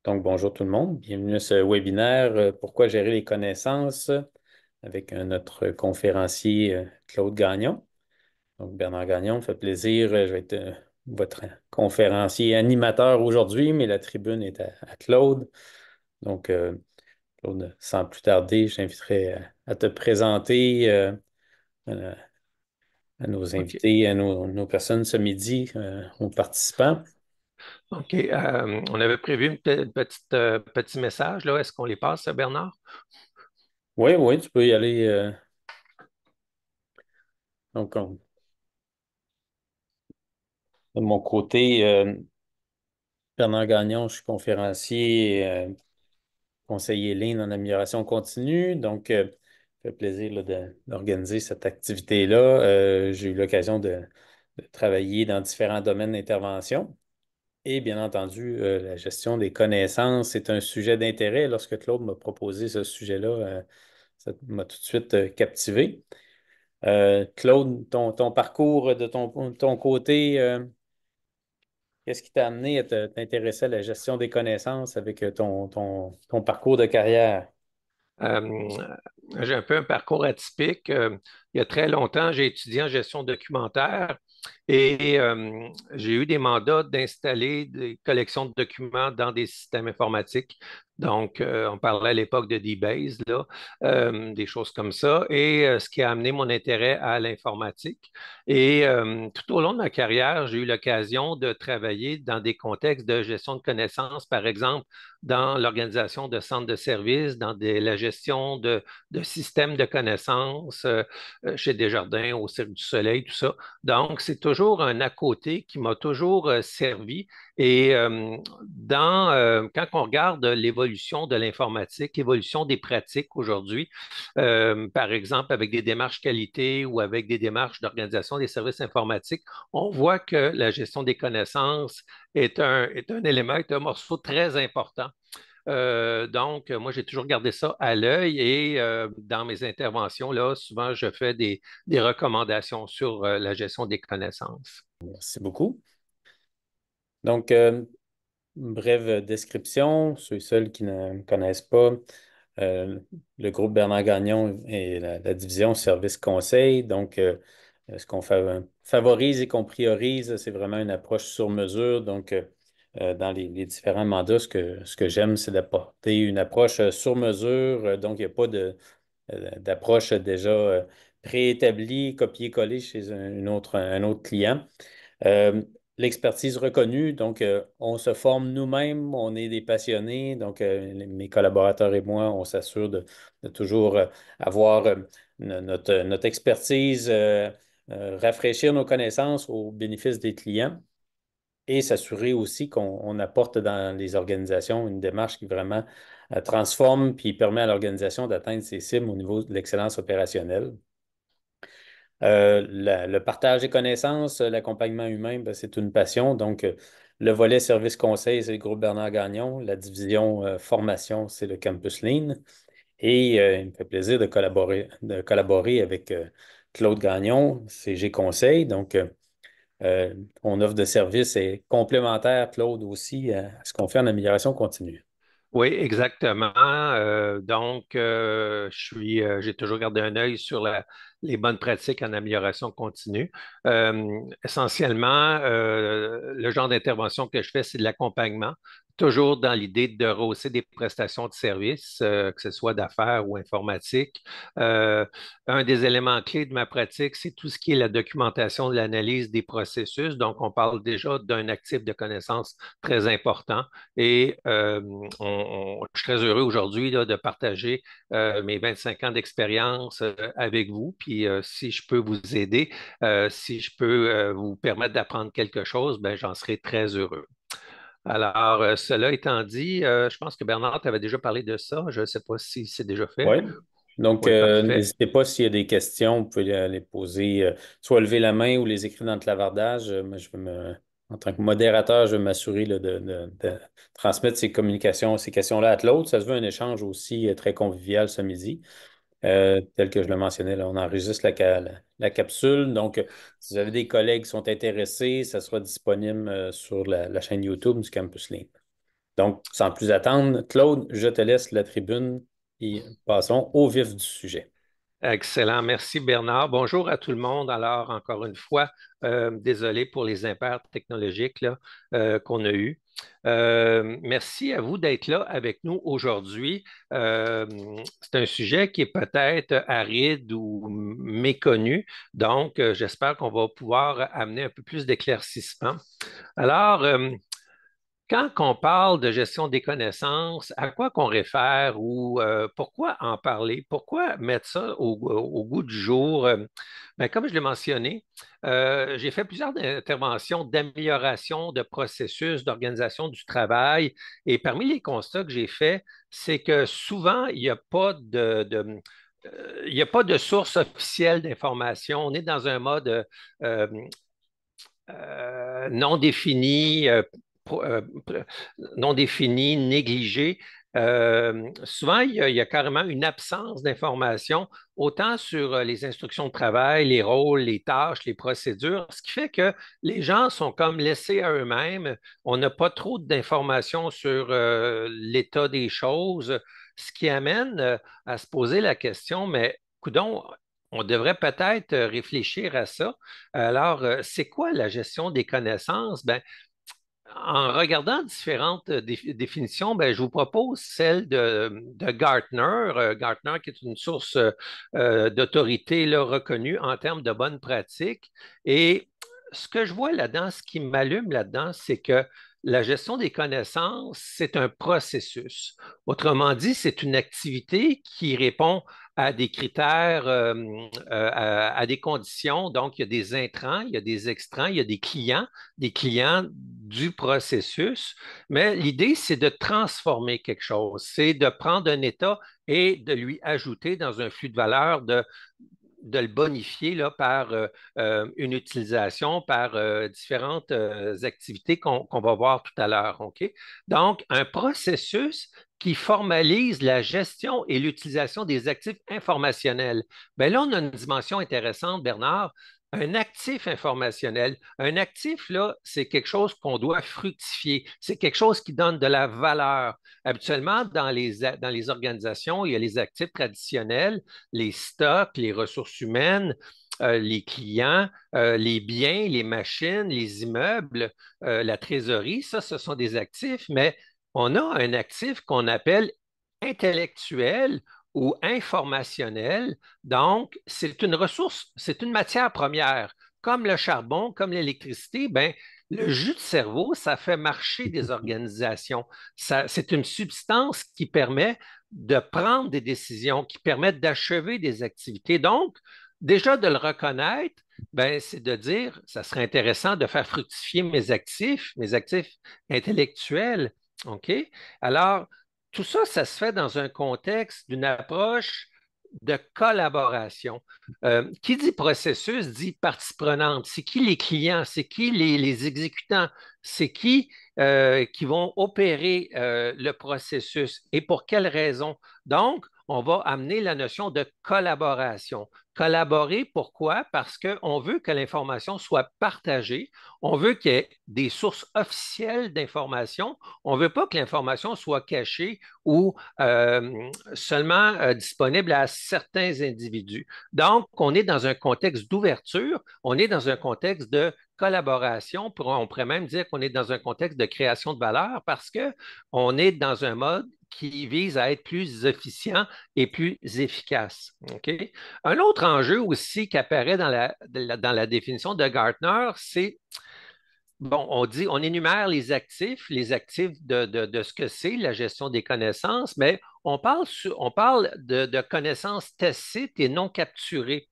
Donc, bonjour tout le monde. Bienvenue à ce webinaire Pourquoi gérer les connaissances avec notre conférencier Claude Gagnon. Donc, Bernard Gagnon, me fait plaisir. Je vais être votre conférencier animateur aujourd'hui, mais la tribune est à Claude. Donc, Claude, sans plus tarder, je t'inviterai à te présenter à, à nos OK. invités, à nos personnes ce midi, aux participants. OK. On avait prévu une petite, petit message, là. Est-ce qu'on les passe, Bernard? Oui, oui, tu peux y aller. Donc, de mon côté, Bernard Gagnon, je suis conférencier, conseiller Lean en amélioration continue. Donc, ça fait plaisir là, d'organiser cette activité-là. J'ai eu l'occasion de travailler dans différents domaines d'intervention. Et bien entendu, la gestion des connaissances est un sujet d'intérêt. Lorsque Claude m'a proposé ce sujet-là, ça m'a tout de suite captivé. Claude, ton parcours de ton côté, qu'est-ce qui t'a amené à t'intéresser à la gestion des connaissances avec ton parcours de carrière? Euh, j'ai un peu un parcours atypique. Il y a très longtemps, j'ai étudié en gestion documentaire et j'ai eu des mandats d'installer des collections de documents dans des systèmes informatiques. Donc, on parlait à l'époque de DBase, là, des choses comme ça, et ce qui a amené mon intérêt à l'informatique. Et tout au long de ma carrière, j'ai eu l'occasion de travailler dans des contextes de gestion de connaissances, par exemple, dans l'organisation de centres de services, la gestion de systèmes de connaissances chez Desjardins, au Cirque du Soleil, tout ça. Donc, c'est toujours un à côté qui m'a toujours servi. Et quand on regarde l'évolution de l'informatique, l'évolution des pratiques aujourd'hui, par exemple avec des démarches qualité ou avec des démarches d'organisation des services informatiques, on voit que la gestion des connaissances est un élément, est un morceau très important. Donc, moi, j'ai toujours gardé ça à l'œil et dans mes interventions, là, souvent, je fais des recommandations sur la gestion des connaissances. Merci beaucoup. Donc, une brève description, ceux et celles qui ne me connaissent pas, euh, le groupe Bernard Gagnon et la division Service Conseil. Donc, ce qu'on favorise et qu'on priorise, c'est vraiment une approche sur mesure. Donc, dans les différents mandats, ce que j'aime, c'est d'apporter une approche sur mesure. Donc, il n'y a pas d'approche déjà préétablie, copier-coller chez un autre client. Euh, L'expertise reconnue, donc on se forme nous-mêmes, on est des passionnés, donc mes collaborateurs et moi, on s'assure de toujours avoir notre expertise, rafraîchir nos connaissances au bénéfice des clients et s'assurer aussi qu'on apporte dans les organisations une démarche qui vraiment transforme puis permet à l'organisation d'atteindre ses cibles au niveau de l'excellence opérationnelle. Le partage des connaissances, l'accompagnement humain, ben, c'est une passion. Donc, le volet service conseil, c'est le groupe Bernard Gagnon. La division formation, c'est le Campus Lean. Et il me fait plaisir de collaborer avec Claude Gagnon, CG Conseil. Donc, ton offre de service est complémentaire, Claude, aussi, à ce qu'on fait en amélioration continue. Oui, exactement. Donc, j'ai toujours gardé un œil sur les bonnes pratiques en amélioration continue. Essentiellement, le genre d'intervention que je fais, c'est de l'accompagnement, toujours dans l'idée de rehausser des prestations de services, que ce soit d'affaires ou informatique. Euh, un des éléments clés de ma pratique, c'est tout ce qui est la documentation de l'analyse des processus. Donc, on parle déjà d'un actif de connaissances très important. Et je suis très heureux aujourd'hui là, de partager mes 25 ans d'expérience avec vous. Puis si je peux vous aider, si je peux vous permettre d'apprendre quelque chose, ben, j'en serai très heureux. Alors, cela étant dit, je pense que Bernard t'avait déjà parlé de ça. Je ne sais pas si c'est déjà fait. Oui. Donc, Oui, parfait. n'hésitez pas s'il y a des questions, vous pouvez les poser, soit lever la main ou les écrire dans le clavardage. Moi, en tant que modérateur, je vais m'assurer là, de transmettre ces communications, ces questions-là à l'autre. Ça se veut un échange aussi très convivial ce midi. Tel que je le mentionnais, là, on enregistre la capsule. Donc, si vous avez des collègues qui sont intéressés, ça sera disponible sur la chaîne YouTube du Campus Link. Donc, sans plus attendre, Claude, je te laisse la tribune et passons au vif du sujet. Excellent. Merci Bernard. Bonjour à tout le monde. Alors, encore une fois, désolé pour les impairs technologiques là, qu'on a eus. Merci à vous d'être là avec nous aujourd'hui. Euh, c'est un sujet qui est peut-être aride ou méconnu, donc j'espère qu'on va pouvoir amener un peu plus d'éclaircissement. Alors, quand on parle de gestion des connaissances, à quoi qu'on réfère ou pourquoi en parler? Pourquoi mettre ça au goût du jour? Ben, comme je l'ai mentionné, j'ai fait plusieurs interventions d'amélioration de processus, d'organisation du travail. Et parmi les constats que j'ai faits, c'est que souvent, il n'y a pas il n'y a pas de source officielle d'information. On est dans un mode euh, non défini, non défini, négligé. Souvent, il y a carrément une absence d'information, autant sur les instructions de travail, les rôles, les tâches, les procédures, ce qui fait que les gens sont comme laissés à eux-mêmes. On n'a pas trop d'informations sur l'état des choses, ce qui amène à se poser la question, mais coudonc, on devrait peut-être réfléchir à ça. Alors, c'est quoi la gestion des connaissances? Ben, en regardant différentes définitions, ben, je vous propose celle de Gartner. Gartner, qui est une source d'autorité là, reconnue en termes de bonnes pratiques. Et ce que je vois là-dedans, ce qui m'allume là-dedans, c'est que la gestion des connaissances, c'est un processus. Autrement dit, c'est une activité qui répond à des critères, à des conditions. Donc, il y a des intrants, il y a des extrants, il y a des clients du processus. Mais l'idée, c'est de transformer quelque chose. C'est de prendre un état et de lui ajouter dans un flux de valeur, de le bonifier là, par une utilisation, par différentes activités qu'on va voir tout à l'heure. OK? Donc, un processus qui formalise la gestion et l'utilisation des actifs informationnels. Bien là, on a une dimension intéressante, Bernard. Un actif informationnel. Un actif, là, c'est quelque chose qu'on doit fructifier. C'est quelque chose qui donne de la valeur. Habituellement, dans les organisations, il y a les actifs traditionnels, les stocks, les ressources humaines, les clients, les biens, les machines, les immeubles, la trésorerie, ça, ce sont des actifs, mais on a un actif qu'on appelle intellectuel ou informationnel. Donc, c'est une ressource, c'est une matière première. Comme le charbon, comme l'électricité, ben, le jus de cerveau, ça fait marcher des organisations. C'est une substance qui permet de prendre des décisions, qui permettent d'achever des activités. Donc, déjà de le reconnaître, ben, c'est de dire, ça serait intéressant de faire fructifier mes actifs intellectuels. OK? Alors, tout ça, ça se fait dans un contexte d'une approche de collaboration. Qui dit processus dit partie prenante. C'est qui les clients? C'est qui les exécutants? C'est qui vont opérer le processus et pour quelles raisons? Donc, on va amener la notion de collaboration. Collaborer, pourquoi? Parce qu'on veut que l'information soit partagée, on veut qu'il y ait des sources officielles d'information, on ne veut pas que l'information soit cachée ou seulement disponible à certains individus. Donc, on est dans un contexte d'ouverture, on est dans un contexte de collaboration, on pourrait même dire qu'on est dans un contexte de création de valeur parce qu'on est dans un mode qui vise à être plus efficient et plus efficace. Okay? Un autre enjeu aussi qui apparaît dans la définition de Gartner, c'est bon, on dit, on énumère les actifs de ce que c'est la gestion des connaissances, mais on parle de connaissances tacites et non capturées.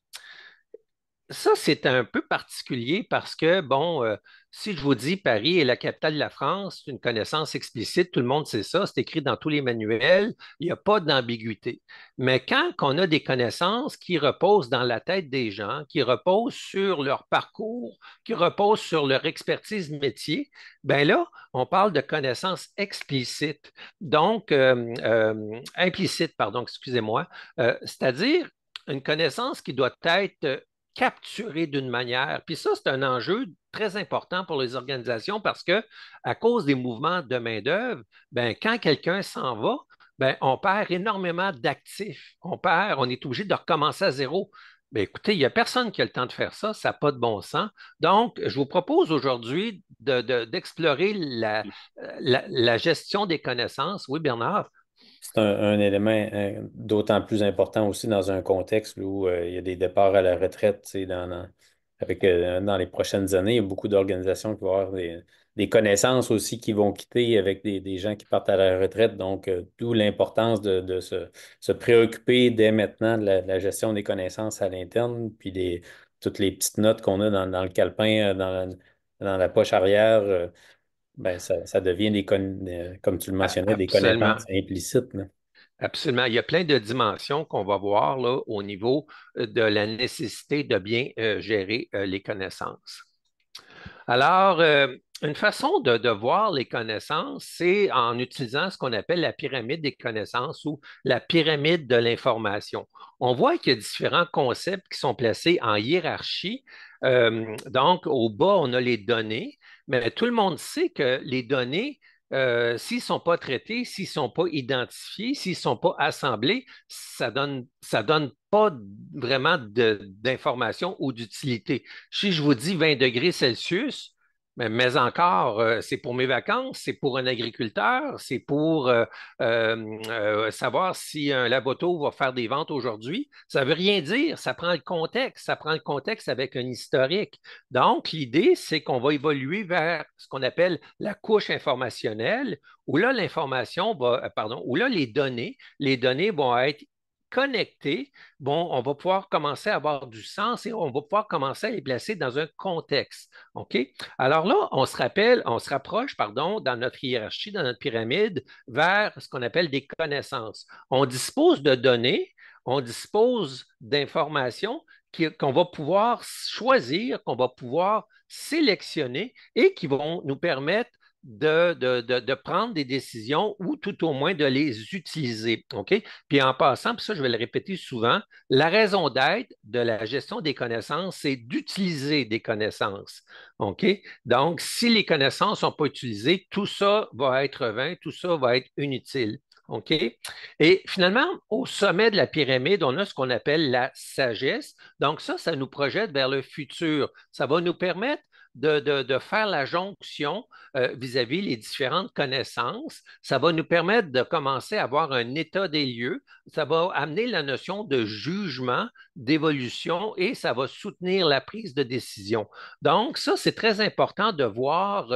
Ça, c'est un peu particulier parce que, bon, si je vous dis Paris est la capitale de la France, c'est une connaissance explicite, tout le monde sait ça, c'est écrit dans tous les manuels, il n'y a pas d'ambiguïté. Mais quand on a des connaissances qui reposent dans la tête des gens, qui reposent sur leur parcours, qui reposent sur leur expertise métier, ben là, on parle de connaissances explicites, donc implicites, pardon, excusez-moi, c'est-à-dire une connaissance qui doit être capturée d'une manière. Puis ça, c'est un enjeu très important pour les organisations parce que à cause des mouvements de main-d'œuvre, ben, quand quelqu'un s'en va, ben, on perd énormément d'actifs. On est obligé de recommencer à zéro. Ben, écoutez, il n'y a personne qui a le temps de faire ça, ça n'a pas de bon sens. Donc, je vous propose aujourd'hui d'explorer la gestion des connaissances. Oui, Bernard? C'est un élément d'autant plus important aussi dans un contexte où il y a des départs à la retraite, tu sais, dans les prochaines années. Il y a beaucoup d'organisations qui vont avoir des connaissances aussi qui vont quitter avec des gens qui partent à la retraite. Donc, d'où l'importance de se préoccuper dès maintenant de la gestion des connaissances à l'interne, puis toutes les petites notes qu'on a dans le calepin, dans la poche arrière. Ben, ça devient comme tu le mentionnais, des connaissances Absolument. implicites, là. Absolument. Il y a plein de dimensions qu'on va voir là, au niveau de la nécessité de bien gérer les connaissances. Alors, une façon de voir les connaissances, c'est en utilisant ce qu'on appelle la pyramide des connaissances ou la pyramide de l'information. On voit qu'il y a différents concepts qui sont placés en hiérarchie. Donc, au bas, on a les données, mais tout le monde sait que les données, s'ils ne sont pas traités, s'ils ne sont pas identifiés, s'ils ne sont pas assemblés, ça donne pas vraiment d'information ou d'utilité. Si je vous dis 20 degrés Celsius, mais encore, c'est pour mes vacances, c'est pour un agriculteur, c'est pour savoir si un laboto va faire des ventes aujourd'hui. Ça ne veut rien dire, ça prend le contexte, ça prend le contexte avec un historique. Donc, l'idée, c'est qu'on va évoluer vers ce qu'on appelle la couche informationnelle, où là, l'information va, pardon, où là, les données vont être connectés, bon, on va pouvoir commencer à avoir du sens et on va pouvoir commencer à les placer dans un contexte. OK? Alors là, on se rapproche, pardon, dans notre hiérarchie, dans notre pyramide, vers ce qu'on appelle des connaissances. On dispose de données, on dispose d'informations qu'on va pouvoir choisir, qu'on va pouvoir sélectionner et qui vont nous permettre de prendre des décisions ou tout au moins de les utiliser. OK? Puis en passant, puis ça, je vais le répéter souvent, la raison d'être de la gestion des connaissances, c'est d'utiliser des connaissances. OK? Donc, si les connaissances ne sont pas utilisées, tout ça va être vain, tout ça va être inutile. OK? Et finalement, au sommet de la pyramide, on a ce qu'on appelle la sagesse. Donc, ça nous projette vers le futur. Ça va nous permettre de faire la jonction vis-à-vis les différentes connaissances. Ça va nous permettre de commencer à avoir un état des lieux. Ça va amener la notion de jugement, d'évolution et ça va soutenir la prise de décision. Donc, ça, c'est très important de voir,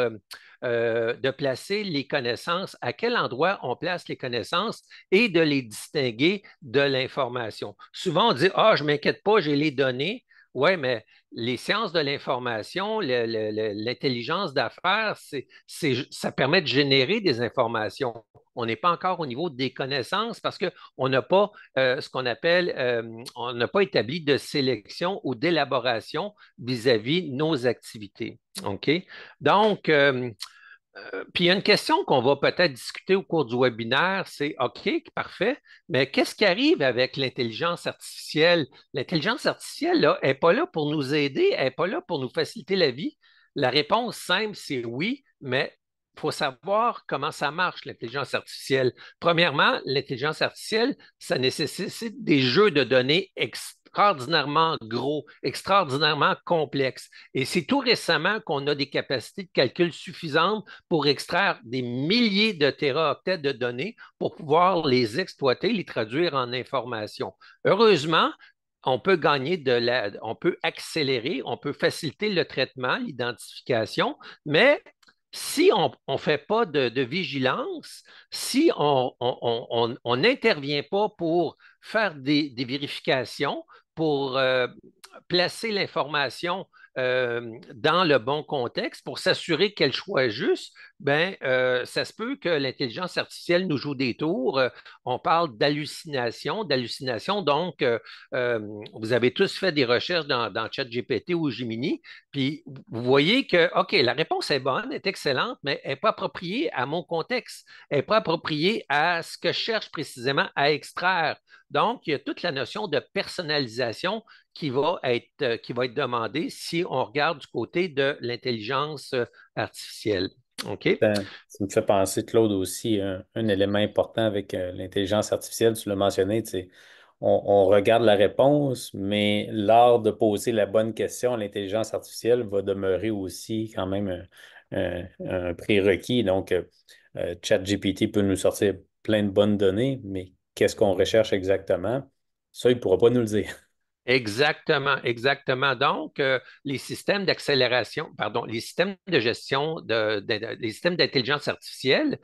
de placer les connaissances, à quel endroit on place les connaissances et de les distinguer de l'information. Souvent, on dit, ah, je ne m'inquiète pas, j'ai les données. Oui, mais les sciences de l'information, l'intelligence d'affaires, ça permet de générer des informations. On n'est pas encore au niveau des connaissances parce qu'on n'a pas ce qu'on appelle, on n'a pas établi de sélection ou d'élaboration vis-à-vis nos activités. OK? Donc, puis il y a une question qu'on va peut-être discuter au cours du webinaire, c'est OK, parfait, mais qu'est-ce qui arrive avec l'intelligence artificielle? L'intelligence artificielle, là, elle n'est pas là pour nous aider, elle n'est pas là pour nous faciliter la vie. La réponse simple, c'est oui, mais il faut savoir comment ça marche, l'intelligence artificielle. Premièrement, l'intelligence artificielle, ça nécessite des jeux de données extraordinairement gros, extraordinairement complexes. Et c'est tout récemment qu'on a des capacités de calcul suffisantes pour extraire des milliers de téraoctets de données pour pouvoir les exploiter, les traduire en information. Heureusement, on peut on peut accélérer, on peut faciliter le traitement, l'identification, mais si on ne fait pas de vigilance, si on n'intervient pas pour faire des vérifications, pour placer l'information dans le bon contexte, pour s'assurer qu'elle soit juste, ça se peut que l'intelligence artificielle nous joue des tours. On parle d'hallucination, d'hallucination. Donc, euh, vous avez tous fait des recherches dans ChatGPT ou Gemini, puis vous voyez que, OK, la réponse est bonne, est excellente, mais elle n'est pas appropriée à mon contexte. Elle n'est pas appropriée à ce que je cherche précisément à extraire. Donc, il y a toute la notion de personnalisation qui va être demandée si on regarde du côté de l'intelligence artificielle. OK? Ça me fait penser, Claude, aussi, un élément important avec l'intelligence artificielle, tu l'as mentionné, tu sais, on regarde la réponse, mais l'art de poser la bonne question à l'intelligence artificielle va demeurer aussi quand même un prérequis. Donc, ChatGPT peut nous sortir plein de bonnes données, mais qu'est-ce qu'on recherche exactement? Ça, il ne pourra pas nous le dire. Exactement, exactement. Donc, les systèmes d'accélération, pardon, les systèmes de gestion, les systèmes d'intelligence artificielle,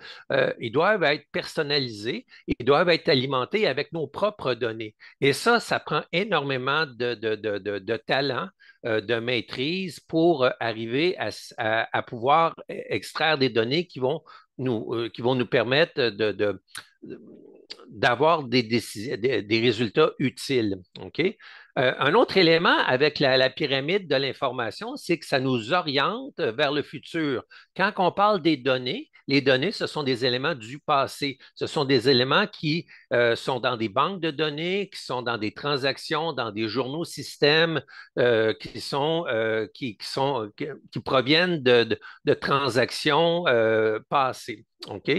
ils doivent être personnalisés, ils doivent être alimentés avec nos propres données. Et ça prend énormément de talent, de maîtrise pour arriver à pouvoir extraire des données qui vont nous permettre d'avoir des résultats utiles. OK? Un autre élément avec la pyramide de l'information, c'est que ça nous oriente vers le futur. Quand on parle des données, les données, ce sont des éléments du passé. Ce sont des éléments qui sont dans des banques de données, qui sont dans des transactions, dans des journaux systèmes qui proviennent de transactions passées. OK?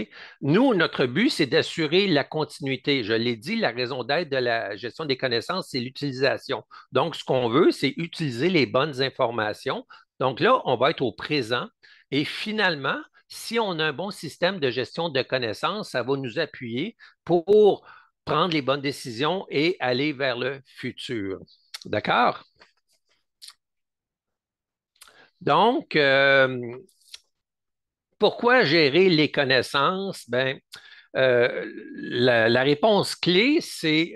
Nous, notre but, c'est d'assurer la continuité. Je l'ai dit, la raison d'être de la gestion des connaissances, c'est l'utilisation. Donc, ce qu'on veut, c'est utiliser les bonnes informations. Donc là, on va être au présent. Et finalement, si on a un bon système de gestion de connaissances, ça va nous appuyer pour prendre les bonnes décisions et aller vers le futur. D'accord? Donc, pourquoi gérer les connaissances? La réponse clé, c'est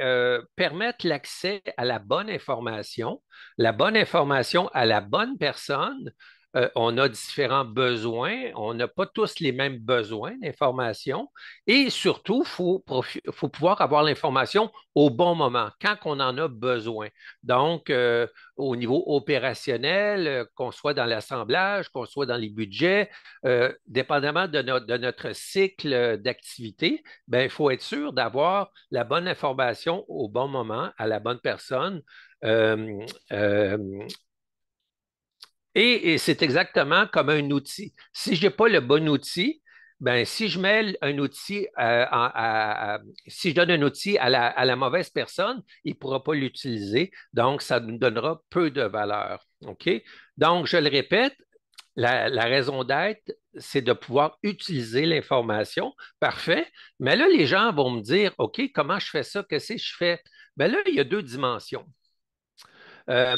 permettre l'accès à la bonne information à la bonne personne. On a différents besoins, on n'a pas tous les mêmes besoins d'information et surtout, faut pouvoir avoir l'information au bon moment, quand on en a besoin. Donc, au niveau opérationnel, qu'on soit dans l'assemblage, qu'on soit dans les budgets, dépendamment de notre cycle d'activité, ben, il faut être sûr d'avoir la bonne information au bon moment, à la bonne personne. Euh, euh, et c'est exactement comme un outil. Si je n'ai pas le bon outil, ben, si je mets un outil, si je donne un outil à la mauvaise personne, il ne pourra pas l'utiliser. Donc, ça nous donnera peu de valeur. OK? Donc, je le répète, la raison d'être, c'est de pouvoir utiliser l'information. Parfait. Mais là, les gens vont me dire, OK, comment je fais ça? Qu'est-ce que je fais? Bien là, il y a deux dimensions. Euh,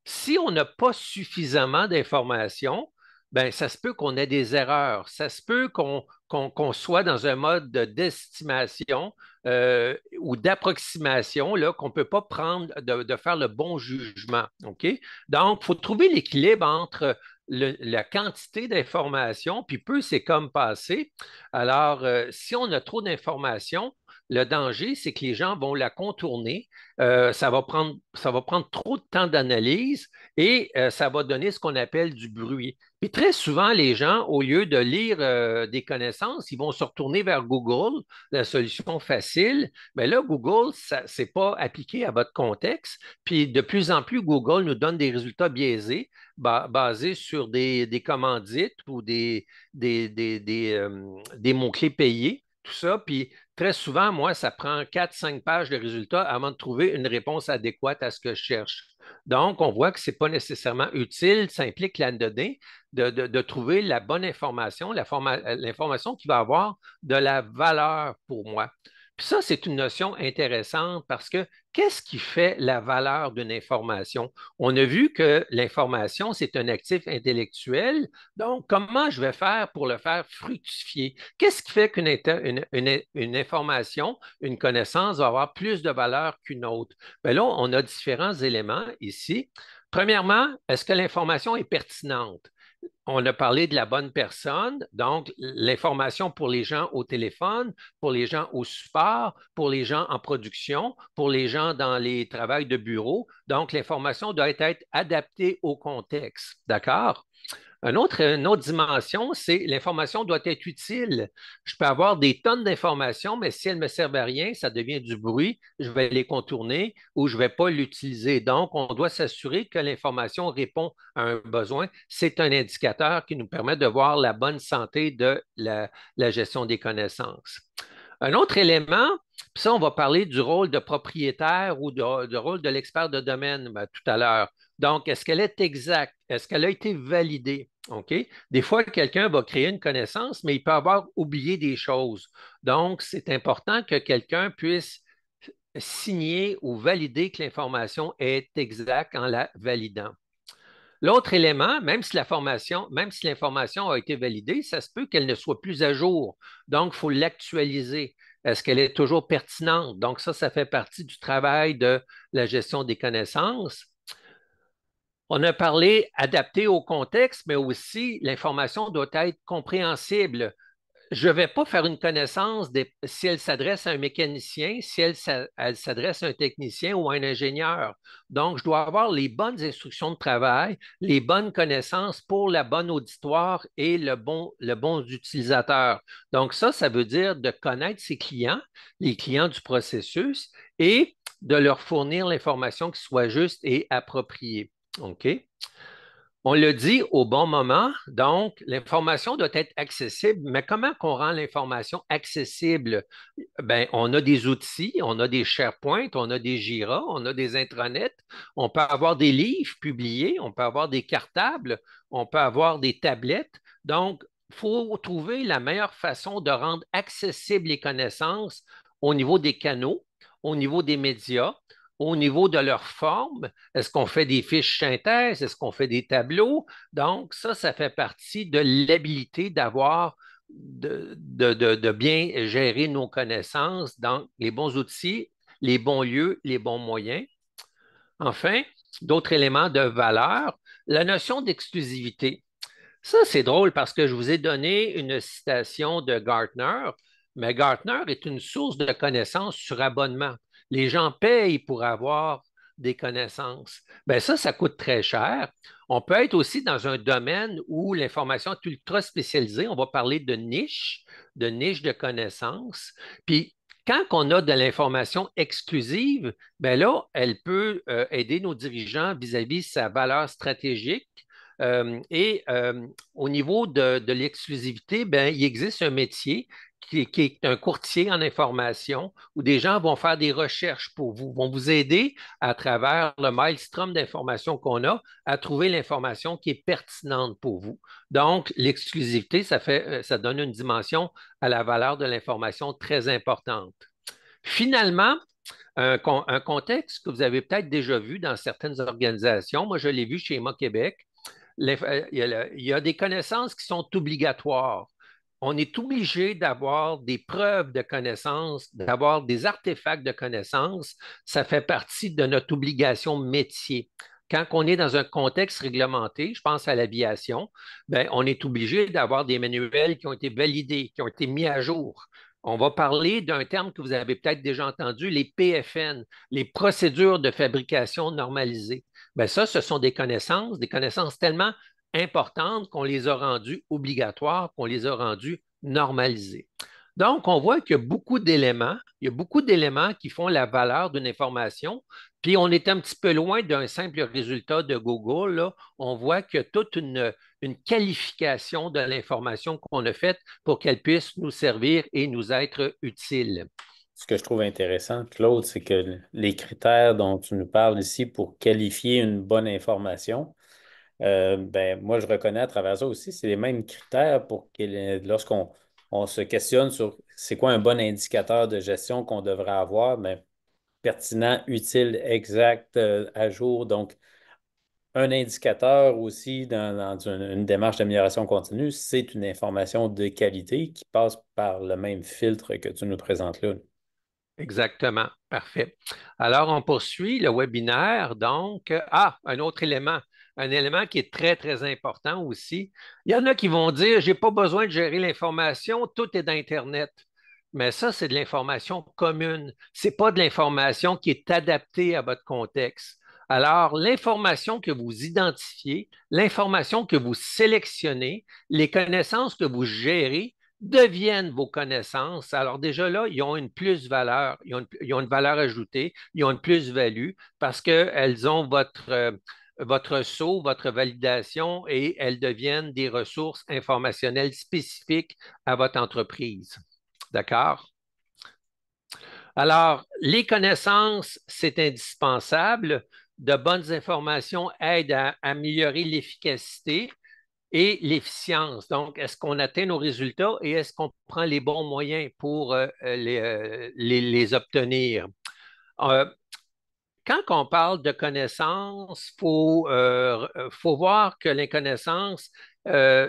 Si on n'a pas suffisamment d'informations, ben, ça se peut qu'on ait des erreurs. Ça se peut qu'on soit dans un mode d'estimation ou d'approximation là, qu'on ne peut pas prendre de faire le bon jugement. OK? Donc, il faut trouver l'équilibre entre la quantité d'informations, puis peu, c'est comme passer. Alors, si on a trop d'informations, le danger, c'est que les gens vont la contourner. Ça va prendre trop de temps d'analyse et ça va donner ce qu'on appelle du bruit. Puis très souvent, les gens, au lieu de lire des connaissances, ils vont se retourner vers Google, la solution facile. Mais là, Google, ça n'est pas appliqué à votre contexte. Puis de plus en plus, Google nous donne des résultats biaisés basés sur des commandites ou des mots-clés payés, tout ça. Puis très souvent, moi, ça prend 4, 5 pages de résultats avant de trouver une réponse adéquate à ce que je cherche. Donc, on voit que ce n'est pas nécessairement utile, ça implique la donnée de trouver la bonne information, l'information qui va avoir de la valeur pour moi. Puis ça, c'est une notion intéressante parce que qu'est-ce qui fait la valeur d'une information? On a vu que l'information, c'est un actif intellectuel. Donc, comment je vais faire pour le faire fructifier? Qu'est-ce qui fait une information, une connaissance va avoir plus de valeur qu'une autre? Bien là, on a différents éléments ici. Premièrement, est-ce que l'information est pertinente? On a parlé de la bonne personne, donc l'information pour les gens au téléphone, pour les gens au support, pour les gens en production, pour les gens dans les travails de bureau. Donc, l'information doit être adaptée au contexte. D'accord? Une autre dimension, c'est l'information doit être utile. Je peux avoir des tonnes d'informations, mais si elles ne me servent à rien, ça devient du bruit, je vais les contourner ou je ne vais pas l'utiliser. Donc, on doit s'assurer que l'information répond à un besoin. C'est un indicateur qui nous permet de voir la bonne santé de la gestion des connaissances. Un autre élément, puis ça, on va parler du rôle de propriétaire ou de rôle de l'expert de domaine tout à l'heure. Donc, est-ce qu'elle est exacte? Est-ce qu'elle a été validée? OK? Des fois, quelqu'un va créer une connaissance, mais il peut avoir oublié des choses. Donc, c'est important que quelqu'un puisse signer ou valider que l'information est exacte en la validant. L'autre élément, même si l'information a été validée, ça se peut qu'elle ne soit plus à jour. Donc, il faut l'actualiser. Est-ce qu'elle est toujours pertinente? Donc, ça fait partie du travail de la gestion des connaissances. On a parlé adapté au contexte, mais aussi l'information doit être compréhensible. Je ne vais pas faire une connaissance si elle s'adresse à un mécanicien, si elle s'adresse à un technicien ou à un ingénieur. Donc, je dois avoir les bonnes instructions de travail, les bonnes connaissances pour la bonne auditoire et le bon utilisateur. Donc, ça veut dire de connaître ses clients, les clients du processus, et de leur fournir l'information qui soit juste et appropriée. OK? On le dit au bon moment, donc l'information doit être accessible, mais comment qu'on rend l'information accessible? Ben, on a des outils, on a des SharePoint, on a des Jira, on a des intranets, on peut avoir des livres publiés, on peut avoir des cartables, on peut avoir des tablettes. Donc, il faut trouver la meilleure façon de rendre accessibles les connaissances au niveau des canaux, au niveau des médias, au niveau de leur forme. Est-ce qu'on fait des fiches synthèse? Est-ce qu'on fait des tableaux? Donc, ça fait partie de l'habilité d'avoir de bien gérer nos connaissances dans les bons outils, les bons lieux, les bons moyens. Enfin, d'autres éléments de valeur, la notion d'exclusivité. Ça, c'est drôle parce que je vous ai donné une citation de Gartner, mais Gartner est une source de connaissances sur abonnement. Les gens payent pour avoir des connaissances. Bien, ça coûte très cher. On peut être aussi dans un domaine où l'information est ultra spécialisée. On va parler de niche de connaissances. Puis, quand on a de l'information exclusive, bien là, elle peut aider nos dirigeants vis-à-vis sa valeur stratégique au niveau de l'exclusivité, ben, il existe un métier qui est un courtier en information où des gens vont faire des recherches pour vous, vont vous aider à travers le maelstrom d'informations qu'on a à trouver l'information qui est pertinente pour vous. Donc, l'exclusivité, ça donne une dimension à la valeur de l'information très importante. Finalement, un contexte que vous avez peut-être déjà vu dans certaines organisations, moi je l'ai vu chez Emma Québec, il y a des connaissances qui sont obligatoires. On est obligé d'avoir des preuves de connaissances, d'avoir des artefacts de connaissances. Ça fait partie de notre obligation métier. Quand on est dans un contexte réglementé, je pense à l'aviation, ben, on est obligé d'avoir des manuels qui ont été validés, qui ont été mis à jour. On va parler d'un terme que vous avez peut-être déjà entendu, les PFN, les procédures de fabrication normalisées. Bien, ça, ce sont des connaissances tellement importantes qu'on les a rendues obligatoires, qu'on les a rendues normalisées. Donc, on voit qu'il y a beaucoup d'éléments, il y a beaucoup d'éléments qui font la valeur d'une information, puis on est un petit peu loin d'un simple résultat de Google, là. On voit qu'il y a toute une qualification de l'information qu'on a faite pour qu'elle puisse nous servir et nous être utile. Ce que je trouve intéressant, Claude, c'est que les critères dont tu nous parles ici pour qualifier une bonne information, ben, moi, je reconnais à travers ça aussi, c'est les mêmes critères lorsqu'on on se questionne sur c'est quoi un bon indicateur de gestion qu'on devrait avoir, ben, pertinent, utile, exact, à jour. Donc, un indicateur aussi dans une démarche d'amélioration continue, c'est une information de qualité qui passe par le même filtre que tu nous présentes là. Exactement. Parfait. Alors, on poursuit le webinaire. Donc, un autre élément. un élément qui est très, très important aussi. Il y en a qui vont dire, j'ai pas besoin de gérer l'information, tout est dans Internet. Mais ça, c'est de l'information commune. C'est pas de l'information qui est adaptée à votre contexte. Alors, l'information que vous identifiez, l'information que vous sélectionnez, les connaissances que vous gérez deviennent vos connaissances. Alors déjà là, ils ont une plus-valeur, ils ont une valeur ajoutée, ils ont une plus-value parce qu'elles ont votre sceau, votre validation et elles deviennent des ressources informationnelles spécifiques à votre entreprise. D'accord? Alors, les connaissances, c'est indispensable. De bonnes informations aident à améliorer l'efficacité et l'efficience. Donc, est-ce qu'on atteint nos résultats et est-ce qu'on prend les bons moyens pour les obtenir? Euh, Quand on parle de connaissances, faut voir que les connaissances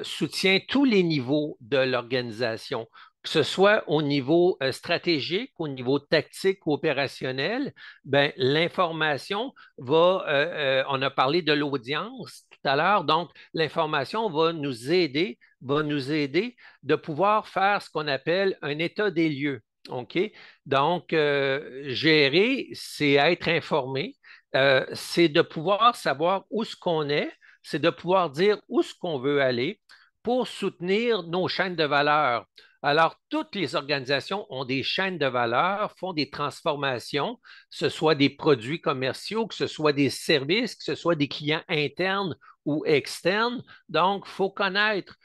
soutient tous les niveaux de l'organisation, que ce soit au niveau stratégique, au niveau tactique ou opérationnel. Ben, l'information on a parlé de l'audience tout à l'heure, donc l'information va nous aider de pouvoir faire ce qu'on appelle un état des lieux. OK? Donc, gérer, c'est être informé, c'est de pouvoir savoir où ce qu'on est, c'est de pouvoir dire où ce qu'on veut aller pour soutenir nos chaînes de valeur. Alors, toutes les organisations ont des chaînes de valeur, font des transformations, que ce soit des produits commerciaux, que ce soit des services, que ce soit des clients internes ou externes. Donc, faut connaître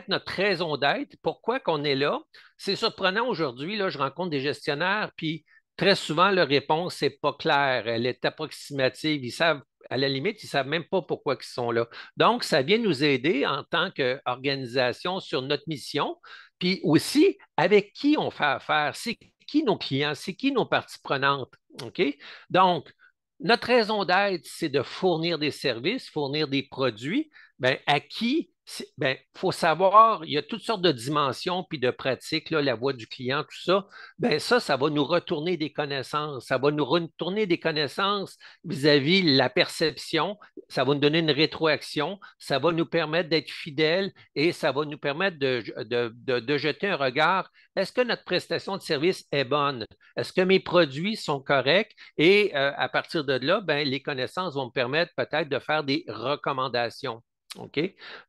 notre raison d'être, pourquoi qu'on est là. C'est surprenant aujourd'hui, là, je rencontre des gestionnaires, puis très souvent, leur réponse n'est pas claire, elle est approximative. Ils savent, à la limite, ils ne savent même pas pourquoi ils sont là. Donc, ça vient nous aider en tant qu'organisation sur notre mission, puis aussi avec qui on fait affaire, c'est qui nos clients, c'est qui nos parties prenantes. OK? Donc, notre raison d'être, c'est de fournir des services, fournir des produits. Ben, à qui? Ben, faut savoir, il y a toutes sortes de dimensions puis de pratiques, là, la voix du client, tout ça. Ben, ça va nous retourner des connaissances. Ça va nous retourner des connaissances vis-à-vis la perception. Ça va nous donner une rétroaction. Ça va nous permettre d'être fidèles et ça va nous permettre de jeter un regard. Est-ce que notre prestation de service est bonne? Est-ce que mes produits sont corrects? Et à partir de là, ben, les connaissances vont me permettre peut-être de faire des recommandations. OK?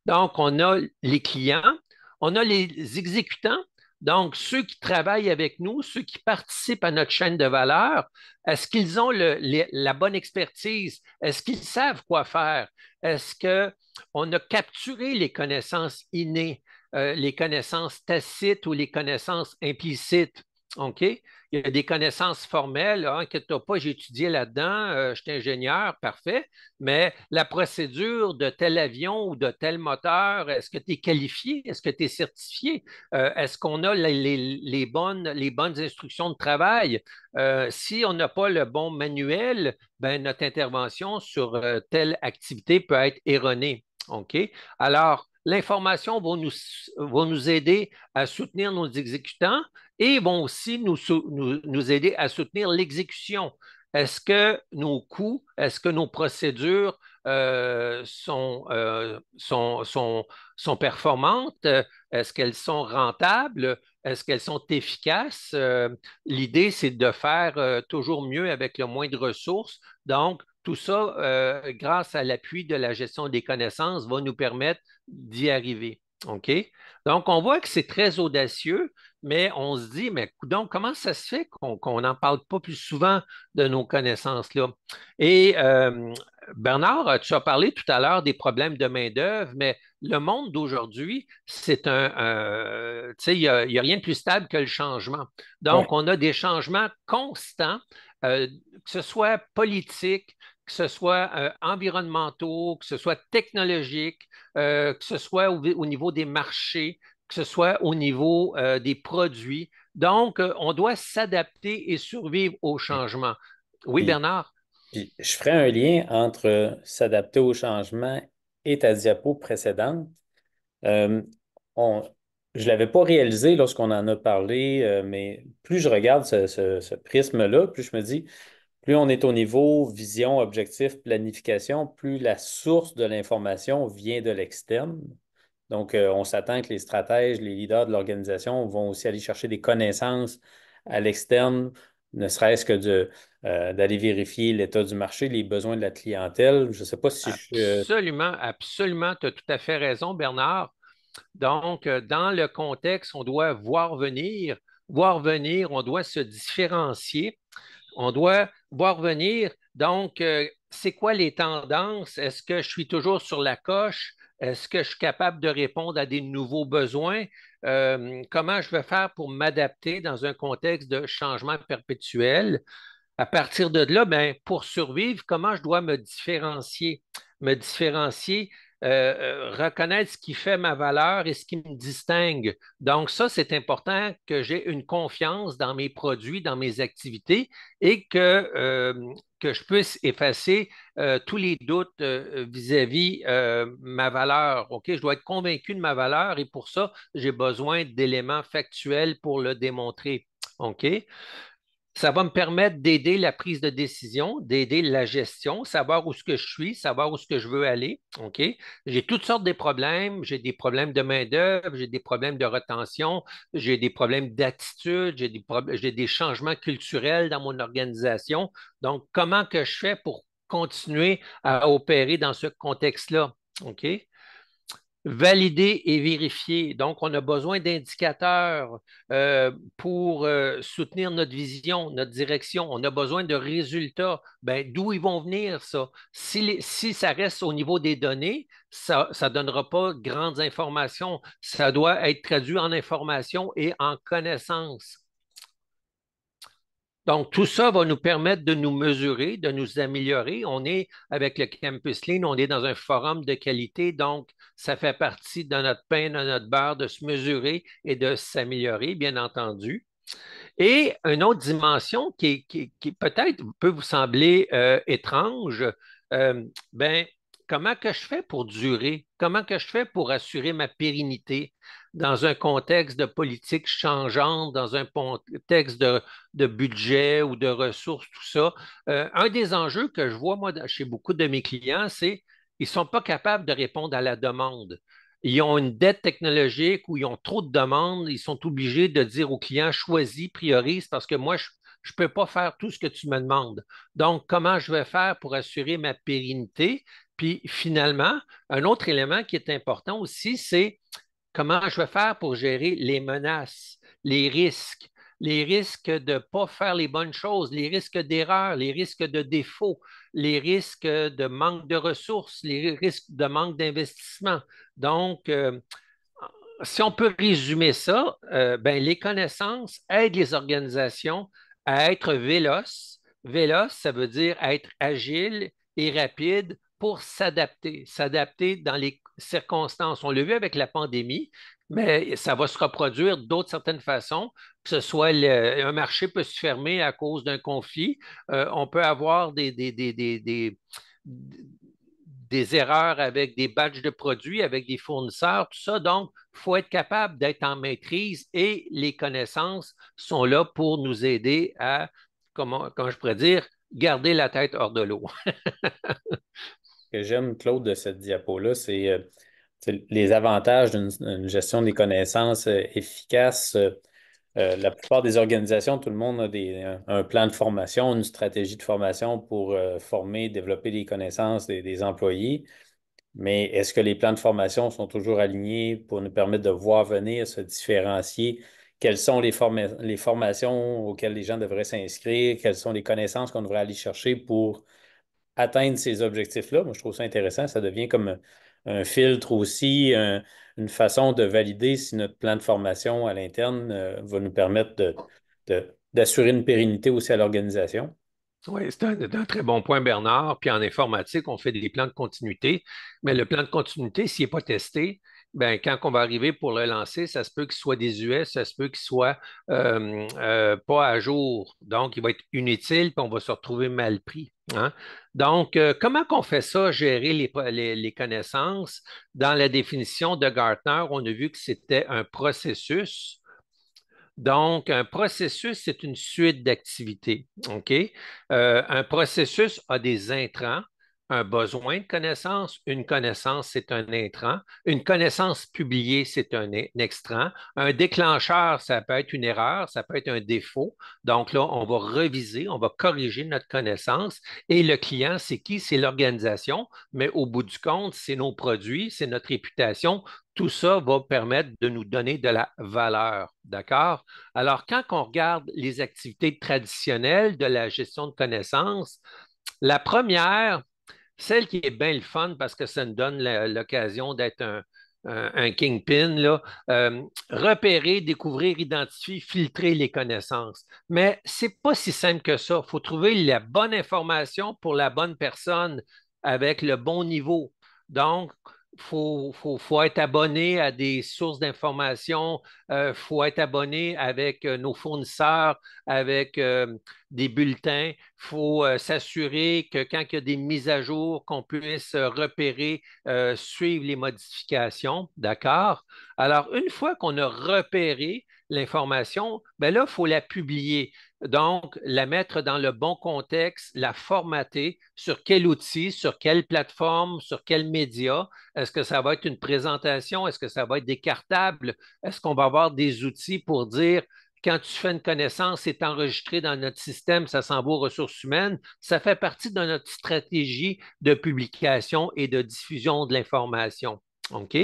Donc, on a les clients, on a les exécutants, donc ceux qui travaillent avec nous, ceux qui participent à notre chaîne de valeur. Est-ce qu'ils ont la bonne expertise? Est-ce qu'ils savent quoi faire? Est-ce qu'on a capturé les connaissances innées, les connaissances tacites ou les connaissances implicites? OK? Il y a des connaissances formelles. Ah, inquiète-toi pas, j'ai étudié là-dedans, je suis ingénieur, parfait. Mais la procédure de tel avion ou de tel moteur, est-ce que tu es qualifié? Est-ce que tu es certifié? Est-ce qu'on a les bonnes instructions de travail? Si on n'a pas le bon manuel, ben, notre intervention sur telle activité peut être erronée. OK? Alors, l'information va nous aider à soutenir nos exécutants et vont aussi nous aider à soutenir l'exécution. Est-ce que nos coûts, est-ce que nos procédures sont performantes? Est-ce qu'elles sont rentables? Est-ce qu'elles sont efficaces? L'idée, c'est de faire toujours mieux avec le moins de ressources. Donc, tout ça, grâce à l'appui de la gestion des connaissances, va nous permettre d'y arriver. OK? Donc, on voit que c'est très audacieux, mais on se dit, mais donc, comment ça se fait qu'on n'en parle pas plus souvent de nos connaissances-là? Et Bernard, tu as parlé tout à l'heure des problèmes de main-d'œuvre, mais le monde d'aujourd'hui, tu sais, il y a rien de plus stable que le changement. Oui. Donc, on a des changements constants, que ce soit politique, que ce soit environnementaux, que ce soit technologiques, que ce soit au niveau des marchés, que ce soit au niveau des produits. Donc, on doit s'adapter et survivre au changement. Oui, Puis, Bernard? puis je ferai un lien entre s'adapter au changement et ta diapo précédente. Euh, on, je ne l'avais pas réalisé lorsqu'on en a parlé, mais plus je regarde ce prisme-là, plus je me dis, plus on est au niveau vision, objectif, planification, plus la source de l'information vient de l'externe. Donc, on s'attend que les stratèges, les leaders de l'organisation vont aussi aller chercher des connaissances à l'externe, ne serait-ce que d'aller vérifier l'état du marché, les besoins de la clientèle. Je ne sais pas si je... Absolument, absolument, tu as tout à fait raison, Bernard. Donc, dans le contexte, on doit voir venir, on doit se différencier. On doit voir venir. Donc, c'est quoi les tendances? Est-ce que je suis toujours sur la coche? Est-ce que je suis capable de répondre à des nouveaux besoins? Comment je vais faire pour m'adapter dans un contexte de changement perpétuel? À partir de là, ben, pour survivre, comment je dois me différencier? Me différencier, reconnaître ce qui fait ma valeur et ce qui me distingue. Donc, ça, c'est important que j'ai une confiance dans mes produits, dans mes activités et que je puisse effacer tous les doutes vis-à-vis ma valeur. OK? Je dois être convaincu de ma valeur et pour ça, j'ai besoin d'éléments factuels pour le démontrer. OK? Ça va me permettre d'aider la prise de décision, d'aider la gestion, savoir où ce que je suis, savoir où ce que je veux aller. OK? J'ai toutes sortes de problèmes. J'ai des problèmes de main-d'œuvre, j'ai des problèmes de retention, j'ai des problèmes d'attitude, j'ai des changements culturels dans mon organisation. Donc, comment que je fais pour continuer à opérer dans ce contexte-là? OK? Valider et vérifier. Donc, on a besoin d'indicateurs pour soutenir notre vision, notre direction. On a besoin de résultats. Ben, d'où ils vont venir, ça? Si ça reste au niveau des données, ça ne donnera pas grandes informations. Ça doit être traduit en informations et en connaissances. Donc, tout ça va nous permettre de nous mesurer, de nous améliorer. On est avec le Campus Lean, on est dans un forum de qualité, donc ça fait partie de notre pain, de notre beurre, de se mesurer et de s'améliorer, bien entendu. Et une autre dimension qui peut-être peut vous sembler étrange, ben, comment que je fais pour durer? Comment que je fais pour assurer ma pérennité dans un contexte de politique changeante, dans un contexte de budget ou de ressources, tout ça? Un des enjeux que je vois, moi, chez beaucoup de mes clients, c'est qu'ils ne sont pas capables de répondre à la demande. Ils ont une dette technologique ou ils ont trop de demandes, ils sont obligés de dire aux clients, choisis, priorise, parce que moi, je ne peux pas faire tout ce que tu me demandes. Donc, comment je vais faire pour assurer ma pérennité? Puis finalement, un autre élément qui est important aussi, c'est comment je vais faire pour gérer les menaces, les risques de ne pas faire les bonnes choses, les risques d'erreur, les risques de défaut, les risques de manque de ressources, les risques de manque d'investissement. Donc, si on peut résumer ça, ben, les connaissances aident les organisations à être véloces. Véloce, ça veut dire être agile et rapide pour s'adapter dans les circonstances. On l'a vu avec la pandémie, mais ça va se reproduire d'autres certaines façons, que ce soit un marché peut se fermer à cause d'un conflit. On peut avoir des erreurs avec des badges de produits, avec des fournisseurs, tout ça. Donc, il faut être capable d'être en maîtrise et les connaissances sont là pour nous aider à, comment je pourrais dire, garder la tête hors de l'eau. Ce que j'aime, Claude, de cette diapo-là, c'est les avantages d'une gestion des connaissances efficace. La plupart des organisations, tout le monde a un plan de formation, une stratégie de formation pour former, développer les connaissances des employés. Mais est-ce que les plans de formation sont toujours alignés pour nous permettre de voir venir, se différencier? Quelles sont les formations auxquelles les gens devraient s'inscrire? Quelles sont les connaissances qu'on devrait aller chercher pour atteindre ces objectifs-là? Moi, je trouve ça intéressant. Ça devient comme un filtre aussi, une façon de valider si notre plan de formation à l'interne va nous permettre d'assurer une pérennité aussi à l'organisation. Oui, c'est un très bon point, Bernard. Puis en informatique, on fait des plans de continuité, mais le plan de continuité, s'il n'est pas testé, ben, quand on va arriver pour le lancer, ça se peut qu'il soit désuet, ça se peut qu'il soit pas à jour. Donc, il va être inutile, puis on va se retrouver mal pris. Hein. Donc, comment qu'on fait ça, gérer les connaissances? Dans la définition de Gartner, on a vu que c'était un processus Donc, un processus, c'est une suite d'activités. OK? Un processus a des intrants, un besoin de connaissance, une connaissance, c'est un intrant, une connaissance publiée, c'est un extrant, un déclencheur, ça peut être une erreur, ça peut être un défaut. Donc là, on va reviser, on va corriger notre connaissance. Et le client, c'est qui? C'est l'organisation, mais au bout du compte, c'est nos produits, c'est notre réputation. Tout ça va permettre de nous donner de la valeur. D'accord? Alors, quand on regarde les activités traditionnelles de la gestion de connaissances, la première, celle qui est bien le fun parce que ça nous donne l'occasion d'être un kingpin, là, repérer, découvrir, identifier, filtrer les connaissances. Mais ce n'est pas si simple que ça. Il faut trouver la bonne information pour la bonne personne avec le bon niveau. Donc, faut être abonné à des sources d'informations, faut être abonné avec nos fournisseurs, avec des bulletins. Il faut s'assurer que quand il y a des mises à jour, qu'on puisse repérer, suivre les modifications. D'accord? Alors, une fois qu'on a repéré l'information, ben là, il faut la publier. Donc, la mettre dans le bon contexte, la formater sur quel outil, sur quelle plateforme, sur quel média. Est-ce que ça va être une présentation? Est-ce que ça va être des cartables? Est-ce qu'on va avoir des outils pour dire quand tu fais une connaissance, c'est enregistré dans notre système, ça s'en va aux ressources humaines. Ça fait partie de notre stratégie de publication et de diffusion de l'information. OK?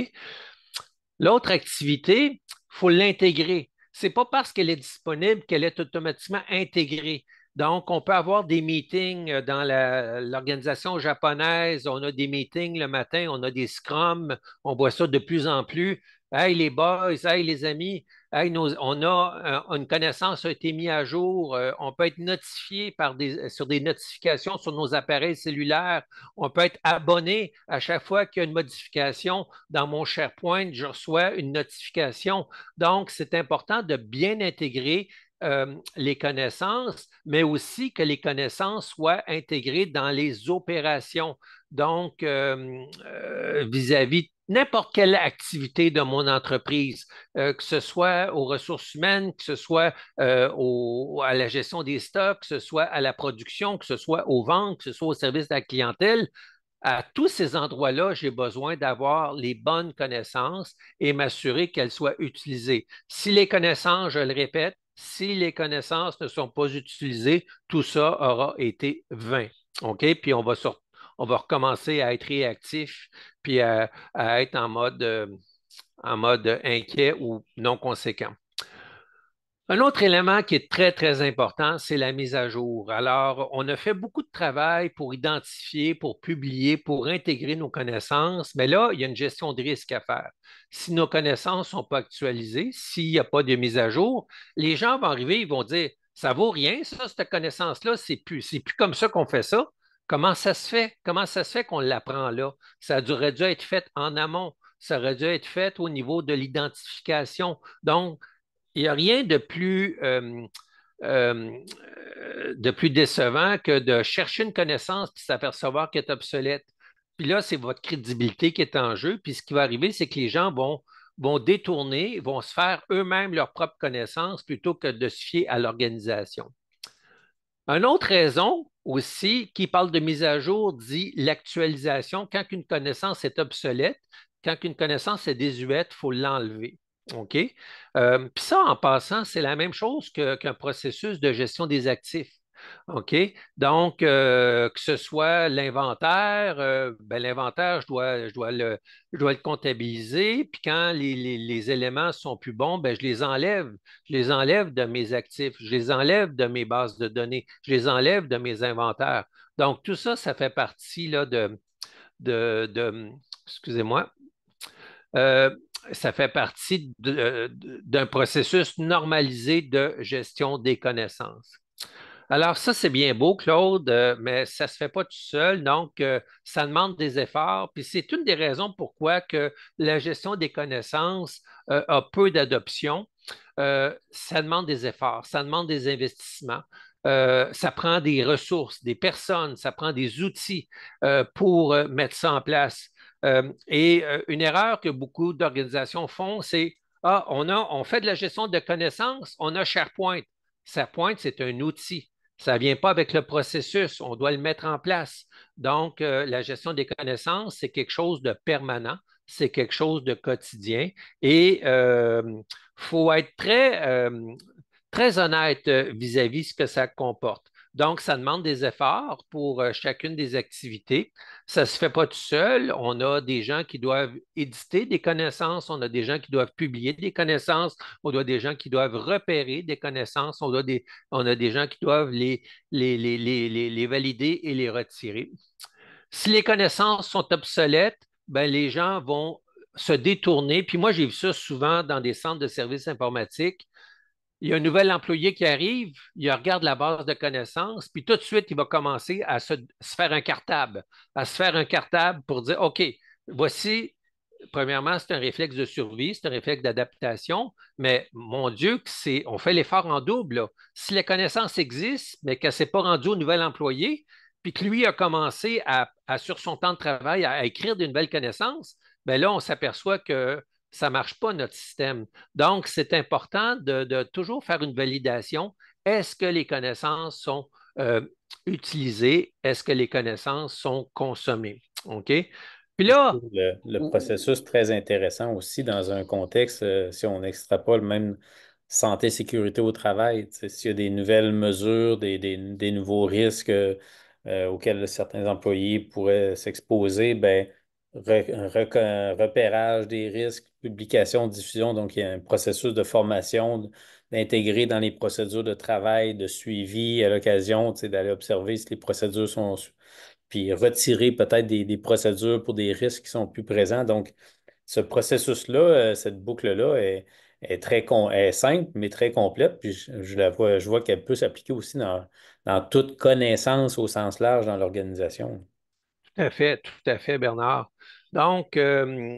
L'autre activité, il faut l'intégrer. Ce n'est pas parce qu'elle est disponible qu'elle est automatiquement intégrée. Donc, on peut avoir des meetings dans l'organisation japonaise. On a des meetings le matin, on a des scrums, on voit ça de plus en plus. Hey les boys, hey les amis, hey, on a une connaissance a été mise à jour. On peut être notifié sur des notifications sur nos appareils cellulaires. On peut être abonné à chaque fois qu'il y a une modification dans mon SharePoint, je reçois une notification. Donc, c'est important de bien intégrer les connaissances, mais aussi que les connaissances soient intégrées dans les opérations. Donc, vis-à-vis n'importe quelle activité de mon entreprise, que ce soit aux ressources humaines, que ce soit à la gestion des stocks, que ce soit à la production, que ce soit aux ventes, que ce soit au service de la clientèle, à tous ces endroits-là, j'ai besoin d'avoir les bonnes connaissances et m'assurer qu'elles soient utilisées. Si les connaissances, je le répète, si les connaissances ne sont pas utilisées, tout ça aura été vain. OK? Puis on va recommencer à être réactif puis à être en mode inquiet ou non conséquent. Un autre élément qui est très, très important, c'est la mise à jour. Alors, on a fait beaucoup de travail pour identifier, pour publier, pour intégrer nos connaissances, mais là, il y a une gestion de risque à faire. Si nos connaissances ne sont pas actualisées, s'il n'y a pas de mise à jour, les gens vont arriver, ils vont dire, ça vaut rien, ça, cette connaissance-là, c'est plus comme ça qu'on fait ça. Comment ça se fait? Comment ça se fait qu'on l'apprend là? Ça aurait dû être fait en amont. Ça aurait dû être fait au niveau de l'identification. Donc, il n'y a rien euh, de plus décevant que de chercher une connaissance puis s'apercevoir qu'elle est obsolète. Puis là, c'est votre crédibilité qui est en jeu. Puis ce qui va arriver, c'est que les gens vont détourner, vont se faire eux-mêmes leur propre connaissance plutôt que de se fier à l'organisation. Une autre raison aussi qui parle de mise à jour dit l'actualisation. Quand une connaissance est obsolète, quand une connaissance est désuète, il faut l'enlever. OK? Puis ça, en passant, c'est la même chose qu'un processus de gestion des actifs. OK? Donc, que ce soit l'inventaire, ben, l'inventaire, je dois le comptabiliser. Puis quand les éléments sont plus bons, ben, je les enlève. Je les enlève de mes actifs, je les enlève de mes bases de données, je les enlève de mes inventaires. Donc, tout ça, ça fait partie là, excusez-moi, euh, ça fait partie d'un processus normalisé de gestion des connaissances. Alors, ça, c'est bien beau, Claude, mais ça ne se fait pas tout seul. Donc, ça demande des efforts. Puis, c'est une des raisons pourquoi que la gestion des connaissances a peu d'adoption. Ça demande des efforts, ça demande des investissements. Ça prend des ressources, des personnes, ça prend des outils pour mettre ça en place. Et une erreur que beaucoup d'organisations font, c'est Ah, on fait de la gestion de connaissances, on a SharePoint. SharePoint, c'est un outil. Ça ne vient pas avec le processus, on doit le mettre en place. Donc, la gestion des connaissances, c'est quelque chose de permanent, c'est quelque chose de quotidien et il faut être très honnête vis-à-vis de ce que ça comporte. Donc, ça demande des efforts pour chacune des activités. Ça ne se fait pas tout seul. On a des gens qui doivent éditer des connaissances, on a des gens qui doivent publier des connaissances, on a des gens qui doivent repérer des connaissances, on a des gens qui doivent les valider et les retirer. Si les connaissances sont obsolètes, ben, les gens vont se détourner. Puis moi, j'ai vu ça souvent dans des centres de services informatiques. Il y a un nouvel employé qui arrive, il regarde la base de connaissances, puis tout de suite, il va commencer à se faire un cartable, à se faire un cartable pour dire, OK, voici, premièrement, c'est un réflexe de survie, c'est un réflexe d'adaptation, mais mon Dieu, on fait l'effort en double, là. Si les connaissances existent, mais qu'elle ne s'est pas rendue au nouvel employé, puis que lui a commencé sur son temps de travail, à écrire de nouvelles connaissances, bien là, on s'aperçoit que ça ne marche pas, notre système. Donc, c'est important de toujours faire une validation. Est-ce que les connaissances sont utilisées? Est-ce que les connaissances sont consommées? OK? Puis Je là, trouve le processus très intéressant aussi dans un contexte, si on extrapole même santé, sécurité au travail, tu sais, s'il y a des nouvelles mesures, des nouveaux risques auxquels certains employés pourraient s'exposer, ben, repérage des risques, publication, diffusion, donc il y a un processus de formation d'intégrer dans les procédures de travail, de suivi à l'occasion, tu sais, d'aller observer si les procédures sont puis retirer peut-être des procédures pour des risques qui sont plus présents. Donc, ce processus-là, cette boucle-là est simple, mais très complète. Puis je vois qu'elle peut s'appliquer aussi dans toute connaissance au sens large dans l'organisation. tout à fait, Bernard. Donc, ce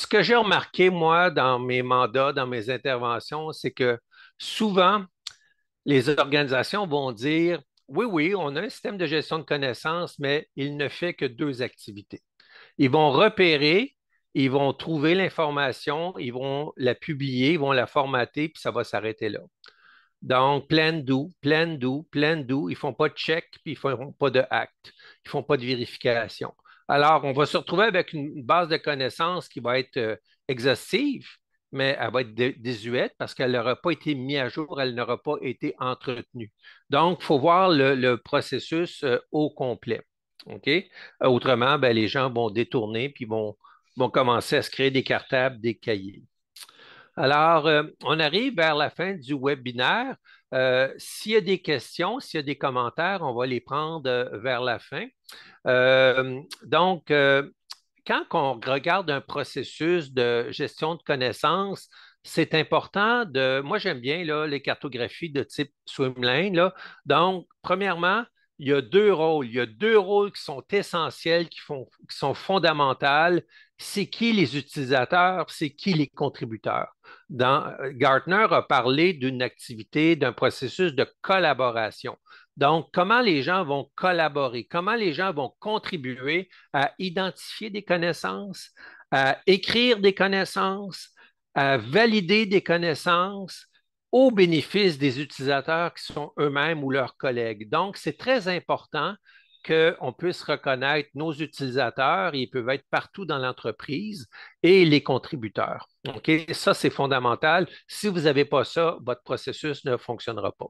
que j'ai remarqué, moi, dans mes mandats, dans mes interventions, c'est que souvent, les organisations vont dire, oui, oui, on a un système de gestion de connaissances, mais il ne fait que deux activités. Ils vont repérer, ils vont trouver l'information, ils vont la publier, ils vont la formater, puis ça va s'arrêter là. Donc, plan do, plan do, plan do, ils ne font pas de check, puis ils ne font pas de acte, ils ne font pas de vérification. Alors, on va se retrouver avec une base de connaissances qui va être exhaustive, mais elle va être désuète parce qu'elle n'aura pas été mise à jour, elle n'aura pas été entretenue. Donc, il faut voir le processus au complet. OK? Autrement, ben, les gens vont détourner puis vont commencer à se créer des cartables, des cahiers. Alors, on arrive vers la fin du webinaire. S'il y a des questions, s'il y a des commentaires, on va les prendre vers la fin. Donc, quand on regarde un processus de gestion de connaissances, c'est important moi j'aime bien là, les cartographies de type Swimlane, là. Donc, premièrement, il y a deux rôles. Il y a deux rôles qui sont essentiels, qui sont fondamentaux. C'est qui les utilisateurs, c'est qui les contributeurs. Gartner a parlé d'une activité, d'un processus de collaboration. Donc, comment les gens vont collaborer, comment les gens vont contribuer à identifier des connaissances, à écrire des connaissances, à valider des connaissances au bénéfice des utilisateurs qui sont eux-mêmes ou leurs collègues. Donc, c'est très important qu'on puisse reconnaître nos utilisateurs, ils peuvent être partout dans l'entreprise, et les contributeurs. OK? Ça, c'est fondamental. Si vous n'avez pas ça, votre processus ne fonctionnera pas.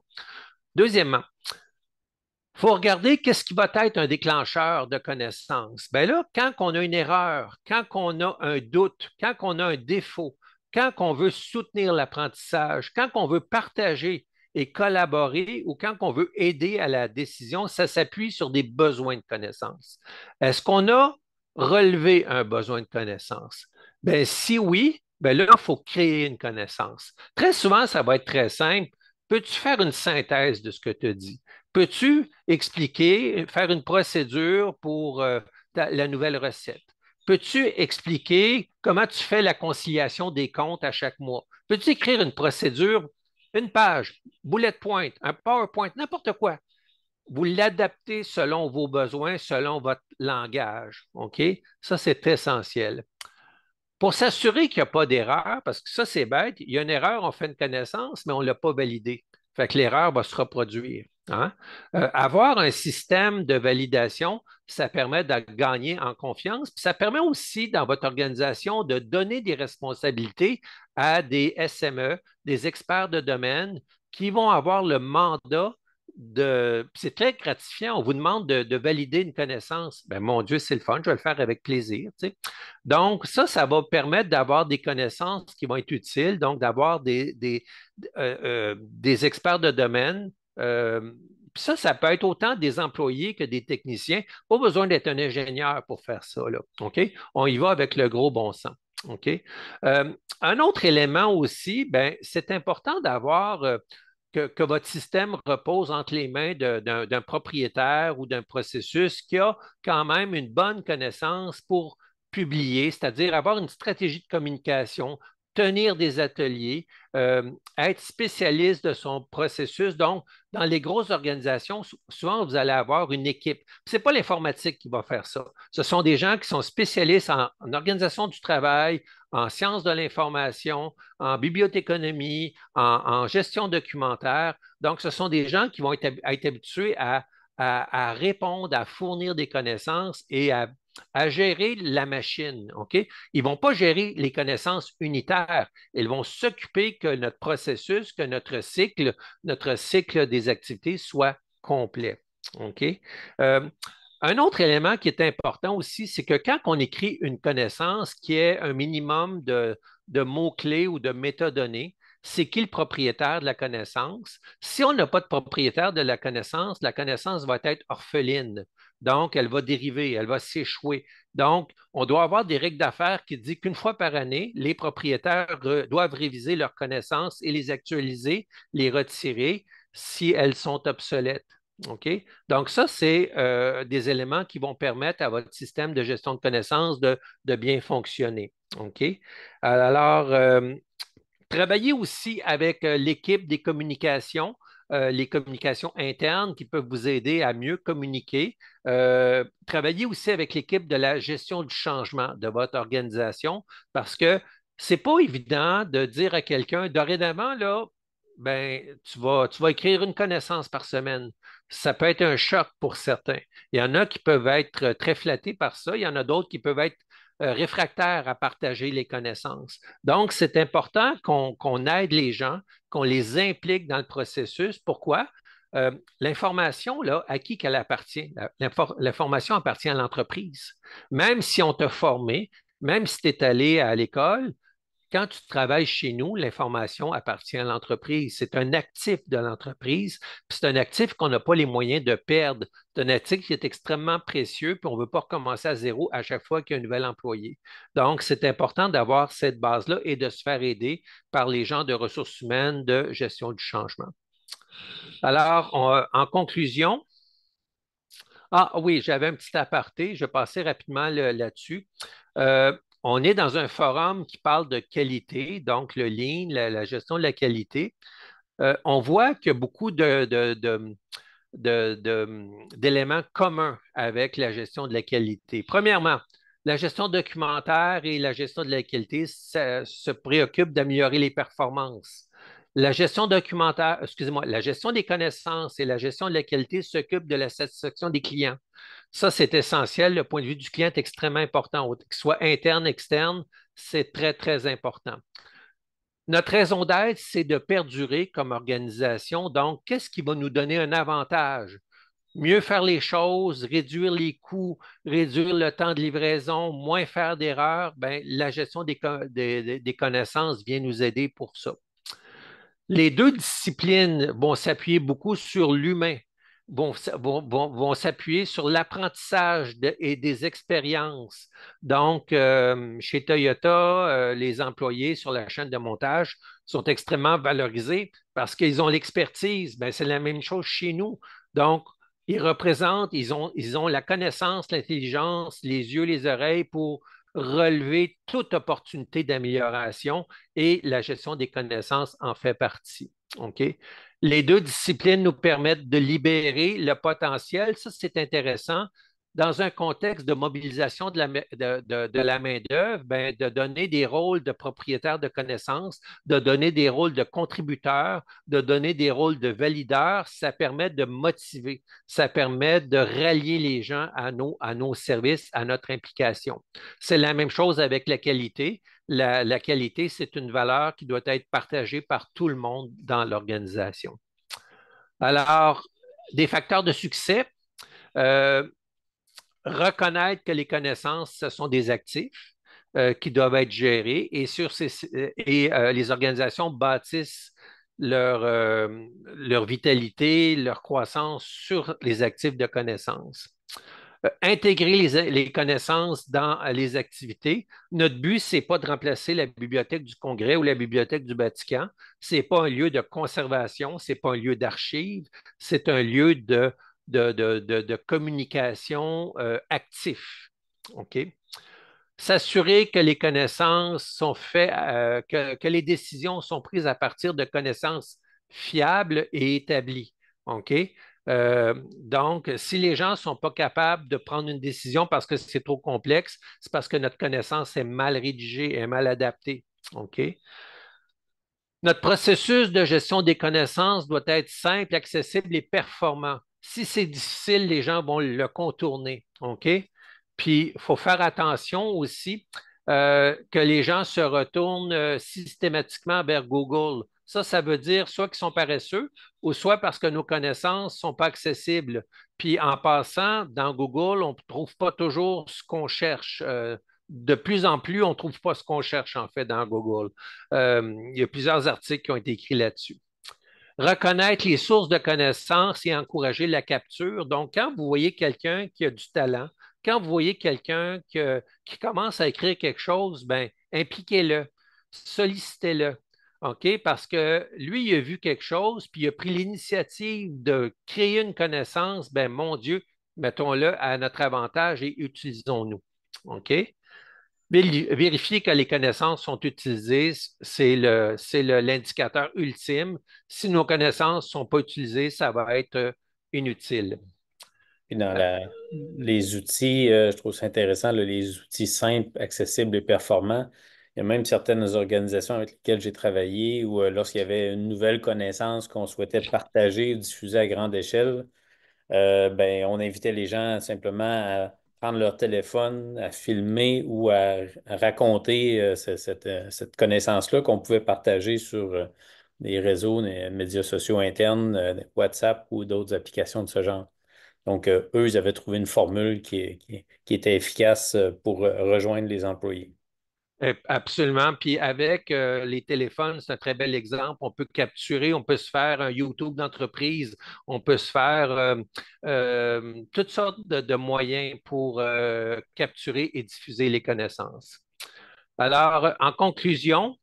Deuxièmement, il faut regarder qu'est-ce qui va être un déclencheur de connaissance. Bien là, quand on a une erreur, quand on a un doute, quand on a un défaut, quand on veut soutenir l'apprentissage, quand on veut partager et collaborer ou quand on veut aider à la décision, ça s'appuie sur des besoins de connaissance. Est-ce qu'on a relevé un besoin de connaissance? Bien, si oui, bien là, il faut créer une connaissance. Très souvent, ça va être très simple. Peux-tu faire une synthèse de ce que tu as dit? Peux-tu expliquer, faire une procédure pour la nouvelle recette? Peux-tu expliquer comment tu fais la conciliation des comptes à chaque mois? Peux-tu écrire une procédure, une page, bullet point, un PowerPoint, n'importe quoi? Vous l'adaptez selon vos besoins, selon votre langage. OK? Ça, c'est essentiel. Pour s'assurer qu'il n'y a pas d'erreur, parce que ça, c'est bête, il y a une erreur, on fait une connaissance, mais on ne l'a pas validée. Fait que l'erreur va se reproduire. Hein? Avoir un système de validation, ça permet de gagner en confiance, puis ça permet aussi dans votre organisation de donner des responsabilités à des SME, des experts de domaine qui vont avoir le mandat de. C'est très gratifiant, on vous demande de valider une connaissance. Ben, mon Dieu, c'est le fun, je vais le faire avec plaisir. Tu sais. Donc, ça va permettre d'avoir des connaissances qui vont être utiles, donc d'avoir des experts de domaine. Puis ça peut être autant des employés que des techniciens. Pas besoin d'être un ingénieur pour faire ça, là. OK? On y va avec le gros bon sens. OK? Un autre élément aussi, ben, c'est important d'avoir que votre système repose entre les mains d'un propriétaire ou d'un processus qui a quand même une bonne connaissance pour publier, c'est-à-dire avoir une stratégie de communication, tenir des ateliers, être spécialiste de son processus. Donc, dans les grosses organisations, souvent, vous allez avoir une équipe. Ce n'est pas l'informatique qui va faire ça. Ce sont des gens qui sont spécialistes en organisation du travail, en sciences de l'information, en bibliothéconomie, en gestion documentaire. Donc, ce sont des gens qui vont être habitués à répondre, à fournir des connaissances et à gérer la machine. OK? Ils ne vont pas gérer les connaissances unitaires. Ils vont s'occuper que notre processus, que notre cycle des activités soit complet. OK? Euh, un autre élément qui est important aussi, c'est que quand on écrit une connaissance qui est un minimum de mots-clés ou de métadonnées, c'est qui le propriétaire de la connaissance? Si on n'a pas de propriétaire de la connaissance va être orpheline. Donc, elle va dériver, elle va s'échouer. Donc, on doit avoir des règles d'affaires qui disent qu'une fois par année, les propriétaires doivent réviser leurs connaissances et les actualiser, les retirer si elles sont obsolètes. OK? Donc, ça, c'est des éléments qui vont permettre à votre système de gestion de connaissances de bien fonctionner. OK? Alors, travailler aussi avec l'équipe des communications, les communications internes qui peuvent vous aider à mieux communiquer. Travailler aussi avec l'équipe de la gestion du changement de votre organisation parce que c'est pas évident de dire à quelqu'un, dorénavant, là, ben, tu vas écrire une connaissance par semaine. Ça peut être un choc pour certains. Il y en a qui peuvent être très flattés par ça. Il y en a d'autres qui peuvent être réfractaires à partager les connaissances. Donc, c'est important qu'on aide les gens, qu'on les implique dans le processus. Pourquoi? L'information, là, à qui qu'elle appartient? L'information appartient à l'entreprise. Même si on t'a formé, même si tu es allé à l'école, quand tu travailles chez nous, l'information appartient à l'entreprise. C'est un actif de l'entreprise, puis c'est un actif qu'on n'a pas les moyens de perdre. C'est un actif qui est extrêmement précieux, puis on ne veut pas recommencer à zéro à chaque fois qu'il y a un nouvel employé. Donc, c'est important d'avoir cette base-là et de se faire aider par les gens de ressources humaines de gestion du changement. Alors, en conclusion, ah oui, j'avais un petit aparté, je vais passer rapidement là-dessus. Euh, on est dans un forum qui parle de qualité, donc le lean, la gestion de la qualité. On voit qu'il y a beaucoup d'éléments communs avec la gestion de la qualité. Premièrement, la gestion documentaire et la gestion de la qualité se préoccupent d'améliorer les performances. La gestion documentaire, excusez-moi, la gestion des connaissances et la gestion de la qualité s'occupent de la satisfaction des clients. Ça, c'est essentiel. Le point de vue du client est extrêmement important, qu'il soit interne, externe, c'est très, très important. Notre raison d'être, c'est de perdurer comme organisation. Donc, qu'est-ce qui va nous donner un avantage? Mieux faire les choses, réduire les coûts, réduire le temps de livraison, moins faire d'erreurs, ben, la gestion des connaissances vient nous aider pour ça. Les deux disciplines vont s'appuyer beaucoup sur l'humain, vont s'appuyer sur l'apprentissage et des expériences. Donc, chez Toyota, les employés sur la chaîne de montage sont extrêmement valorisés parce qu'ils ont l'expertise. Ben, c'est la même chose chez nous. Donc, ils représentent, ils ont la connaissance, l'intelligence, les yeux, les oreilles pour relever toute opportunité d'amélioration et la gestion des connaissances en fait partie. OK? Les deux disciplines nous permettent de libérer le potentiel. Ça, c'est intéressant. dans un contexte de mobilisation de la main-d'œuvre, ben, de donner des rôles de propriétaires de connaissances, de donner des rôles de contributeurs, de donner des rôles de valideurs, ça permet de motiver, ça permet de rallier les gens à nos services, à notre implication. C'est la même chose avec la qualité. La qualité, c'est une valeur qui doit être partagée par tout le monde dans l'organisation. Alors, des facteurs de succès, euh, reconnaître que les connaissances, ce sont des actifs qui doivent être gérés les organisations bâtissent leur vitalité, leur croissance sur les actifs de connaissances. Intégrer les connaissances dans les activités. Notre but, ce n'est pas de remplacer la bibliothèque du Congrès ou la bibliothèque du Vatican. Ce n'est pas un lieu de conservation, ce n'est pas un lieu d'archives, c'est un lieu de communication actif. OK? S'assurer que les connaissances sont faites, que les décisions sont prises à partir de connaissances fiables et établies. OK? Donc, si les gens ne sont pas capables de prendre une décision parce que c'est trop complexe, c'est parce que notre connaissance est mal rédigée, est mal adaptée. OK? Notre processus de gestion des connaissances doit être simple, accessible et performant. Si c'est difficile, les gens vont le contourner. OK? Puis, il faut faire attention aussi que les gens se retournent systématiquement vers Google. Ça veut dire soit qu'ils sont paresseux ou soit parce que nos connaissances ne sont pas accessibles. Puis, en passant, dans Google, on ne trouve pas toujours ce qu'on cherche. De plus en plus, on ne trouve pas ce qu'on cherche, en fait, dans Google. Il y a plusieurs articles qui ont été écrits là-dessus. Reconnaître les sources de connaissances et encourager la capture. Donc, quand vous voyez quelqu'un qui a du talent, quand vous voyez quelqu'un qui commence à écrire quelque chose, ben, impliquez-le, sollicitez-le. OK? Parce que lui, il a vu quelque chose, puis il a pris l'initiative de créer une connaissance, ben, mon Dieu, mettons-le à notre avantage et utilisons-nous. OK? Vérifier que les connaissances sont utilisées, l'indicateur ultime. Si nos connaissances ne sont pas utilisées, ça va être inutile. Puis dans les outils, je trouve ça intéressant, là, les outils simples, accessibles et performants. Il y a même certaines organisations avec lesquelles j'ai travaillé où lorsqu'il y avait une nouvelle connaissance qu'on souhaitait partager, diffuser à grande échelle, ben, on invitait les gens simplement à prendre leur téléphone, à filmer ou à raconter cette connaissance-là qu'on pouvait partager sur des réseaux, des médias sociaux internes, WhatsApp ou d'autres applications de ce genre. Donc, eux, ils avaient trouvé une formule qui était efficace pour rejoindre les employés. Absolument. Puis avec les téléphones, c'est un très bel exemple. On peut capturer, on peut se faire un YouTube d'entreprise, on peut se faire toutes sortes de moyens pour capturer et diffuser les connaissances. Alors, en conclusion,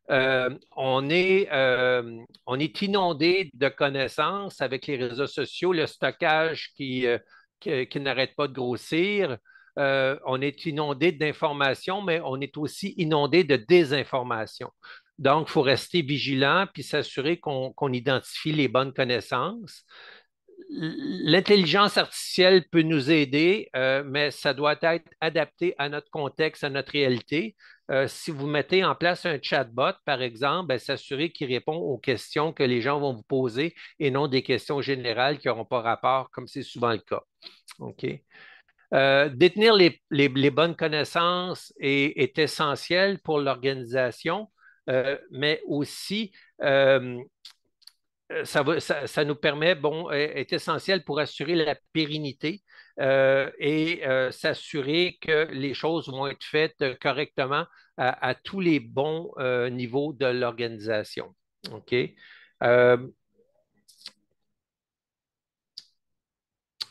on est inondé de connaissances avec les réseaux sociaux, le stockage qui n'arrête pas de grossir. On est inondé d'informations, mais on est aussi inondé de désinformation. Donc, il faut rester vigilant puis s'assurer qu'on identifie les bonnes connaissances. L'intelligence artificielle peut nous aider, mais ça doit être adapté à notre contexte, à notre réalité. Si vous mettez en place un chatbot, par exemple, ben, s'assurer qu'il répond aux questions que les gens vont vous poser et non des questions générales qui n'auront pas rapport, comme c'est souvent le cas. OK? Détenir les bonnes connaissances est essentiel pour l'organisation, mais aussi ça nous permet, bon, est essentiel pour assurer la pérennité et s'assurer que les choses vont être faites correctement à tous les bons niveaux de l'organisation. OK? Euh,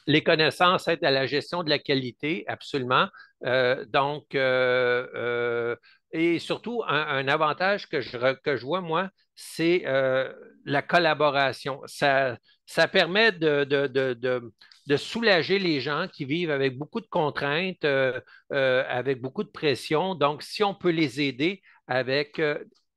les connaissances aident à la gestion de la qualité, absolument. Et surtout, un avantage que je vois, moi, c'est la collaboration. Ça permet de soulager les gens qui vivent avec beaucoup de contraintes, avec beaucoup de pression. Donc, si on peut les aider avec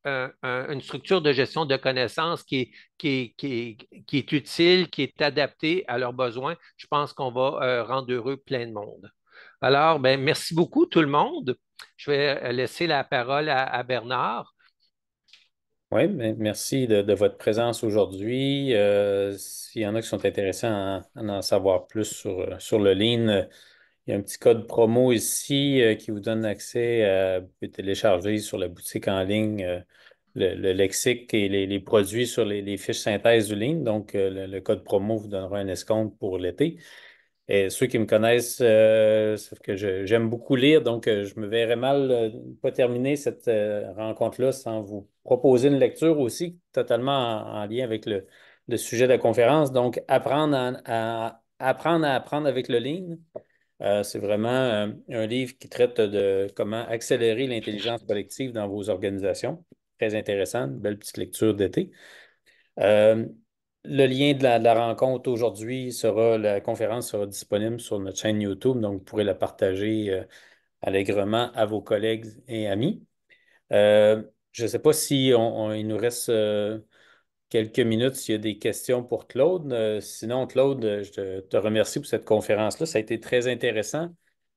une structure de gestion de connaissances qui est utile, qui est adaptée à leurs besoins, je pense qu'on va rendre heureux plein de monde. Alors, ben, merci beaucoup tout le monde. Je vais laisser la parole à Bernard. Oui, merci de votre présence aujourd'hui. S'il y en a qui sont intéressés à en savoir plus sur le Lean, il y a un petit code promo ici qui vous donne accès vous pouvez télécharger sur la boutique en ligne le lexique et les produits sur les fiches synthèse du Lean. Donc, le code promo vous donnera un escompte pour l'été. Et ceux qui me connaissent savent que j'aime beaucoup lire, donc je me verrais mal pas terminer cette rencontre-là sans vous proposer une lecture aussi totalement en lien avec le sujet de la conférence. Donc, apprendre à apprendre avec le Lean. C'est vraiment un livre qui traite de comment accélérer l'intelligence collective dans vos organisations. Très intéressant, une belle petite lecture d'été. Euh, le lien de la rencontre aujourd'hui la conférence sera disponible sur notre chaîne YouTube, donc vous pourrez la partager allègrement à vos collègues et amis. Euh, je ne sais pas si il nous reste quelques minutes s'il y a des questions pour Claude. Sinon, Claude, je te remercie pour cette conférence-là. Ça a été très intéressant.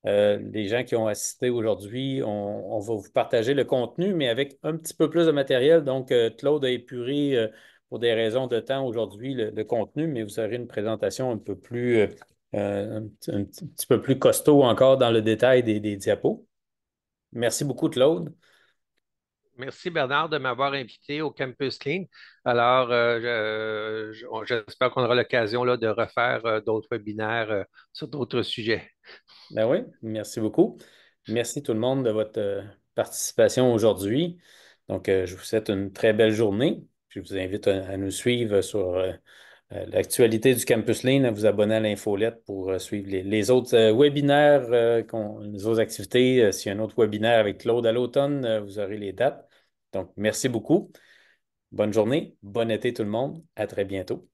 Les gens qui ont assisté aujourd'hui, on va vous partager le contenu, mais avec un petit peu plus de matériel. Donc, Claude a épuré, pour des raisons de temps aujourd'hui, le contenu, mais vous aurez une présentation un peu plus, un petit peu plus costaud encore dans le détail des diapos. Merci beaucoup, Claude. Merci Bernard de m'avoir invité au Campus Clean. Alors, j'espère qu'on aura l'occasion là, de refaire d'autres webinaires sur d'autres sujets. Ben oui, merci beaucoup. Merci tout le monde de votre participation aujourd'hui. Donc, je vous souhaite une très belle journée. Je vous invite à nous suivre sur l'actualité du Campus Lean, à vous abonner à l'infolette pour suivre les autres webinaires, les autres activités. S'il y a un autre webinaire avec Claude à l'automne, vous aurez les dates. Donc, merci beaucoup. Bonne journée, bon été tout le monde. À très bientôt.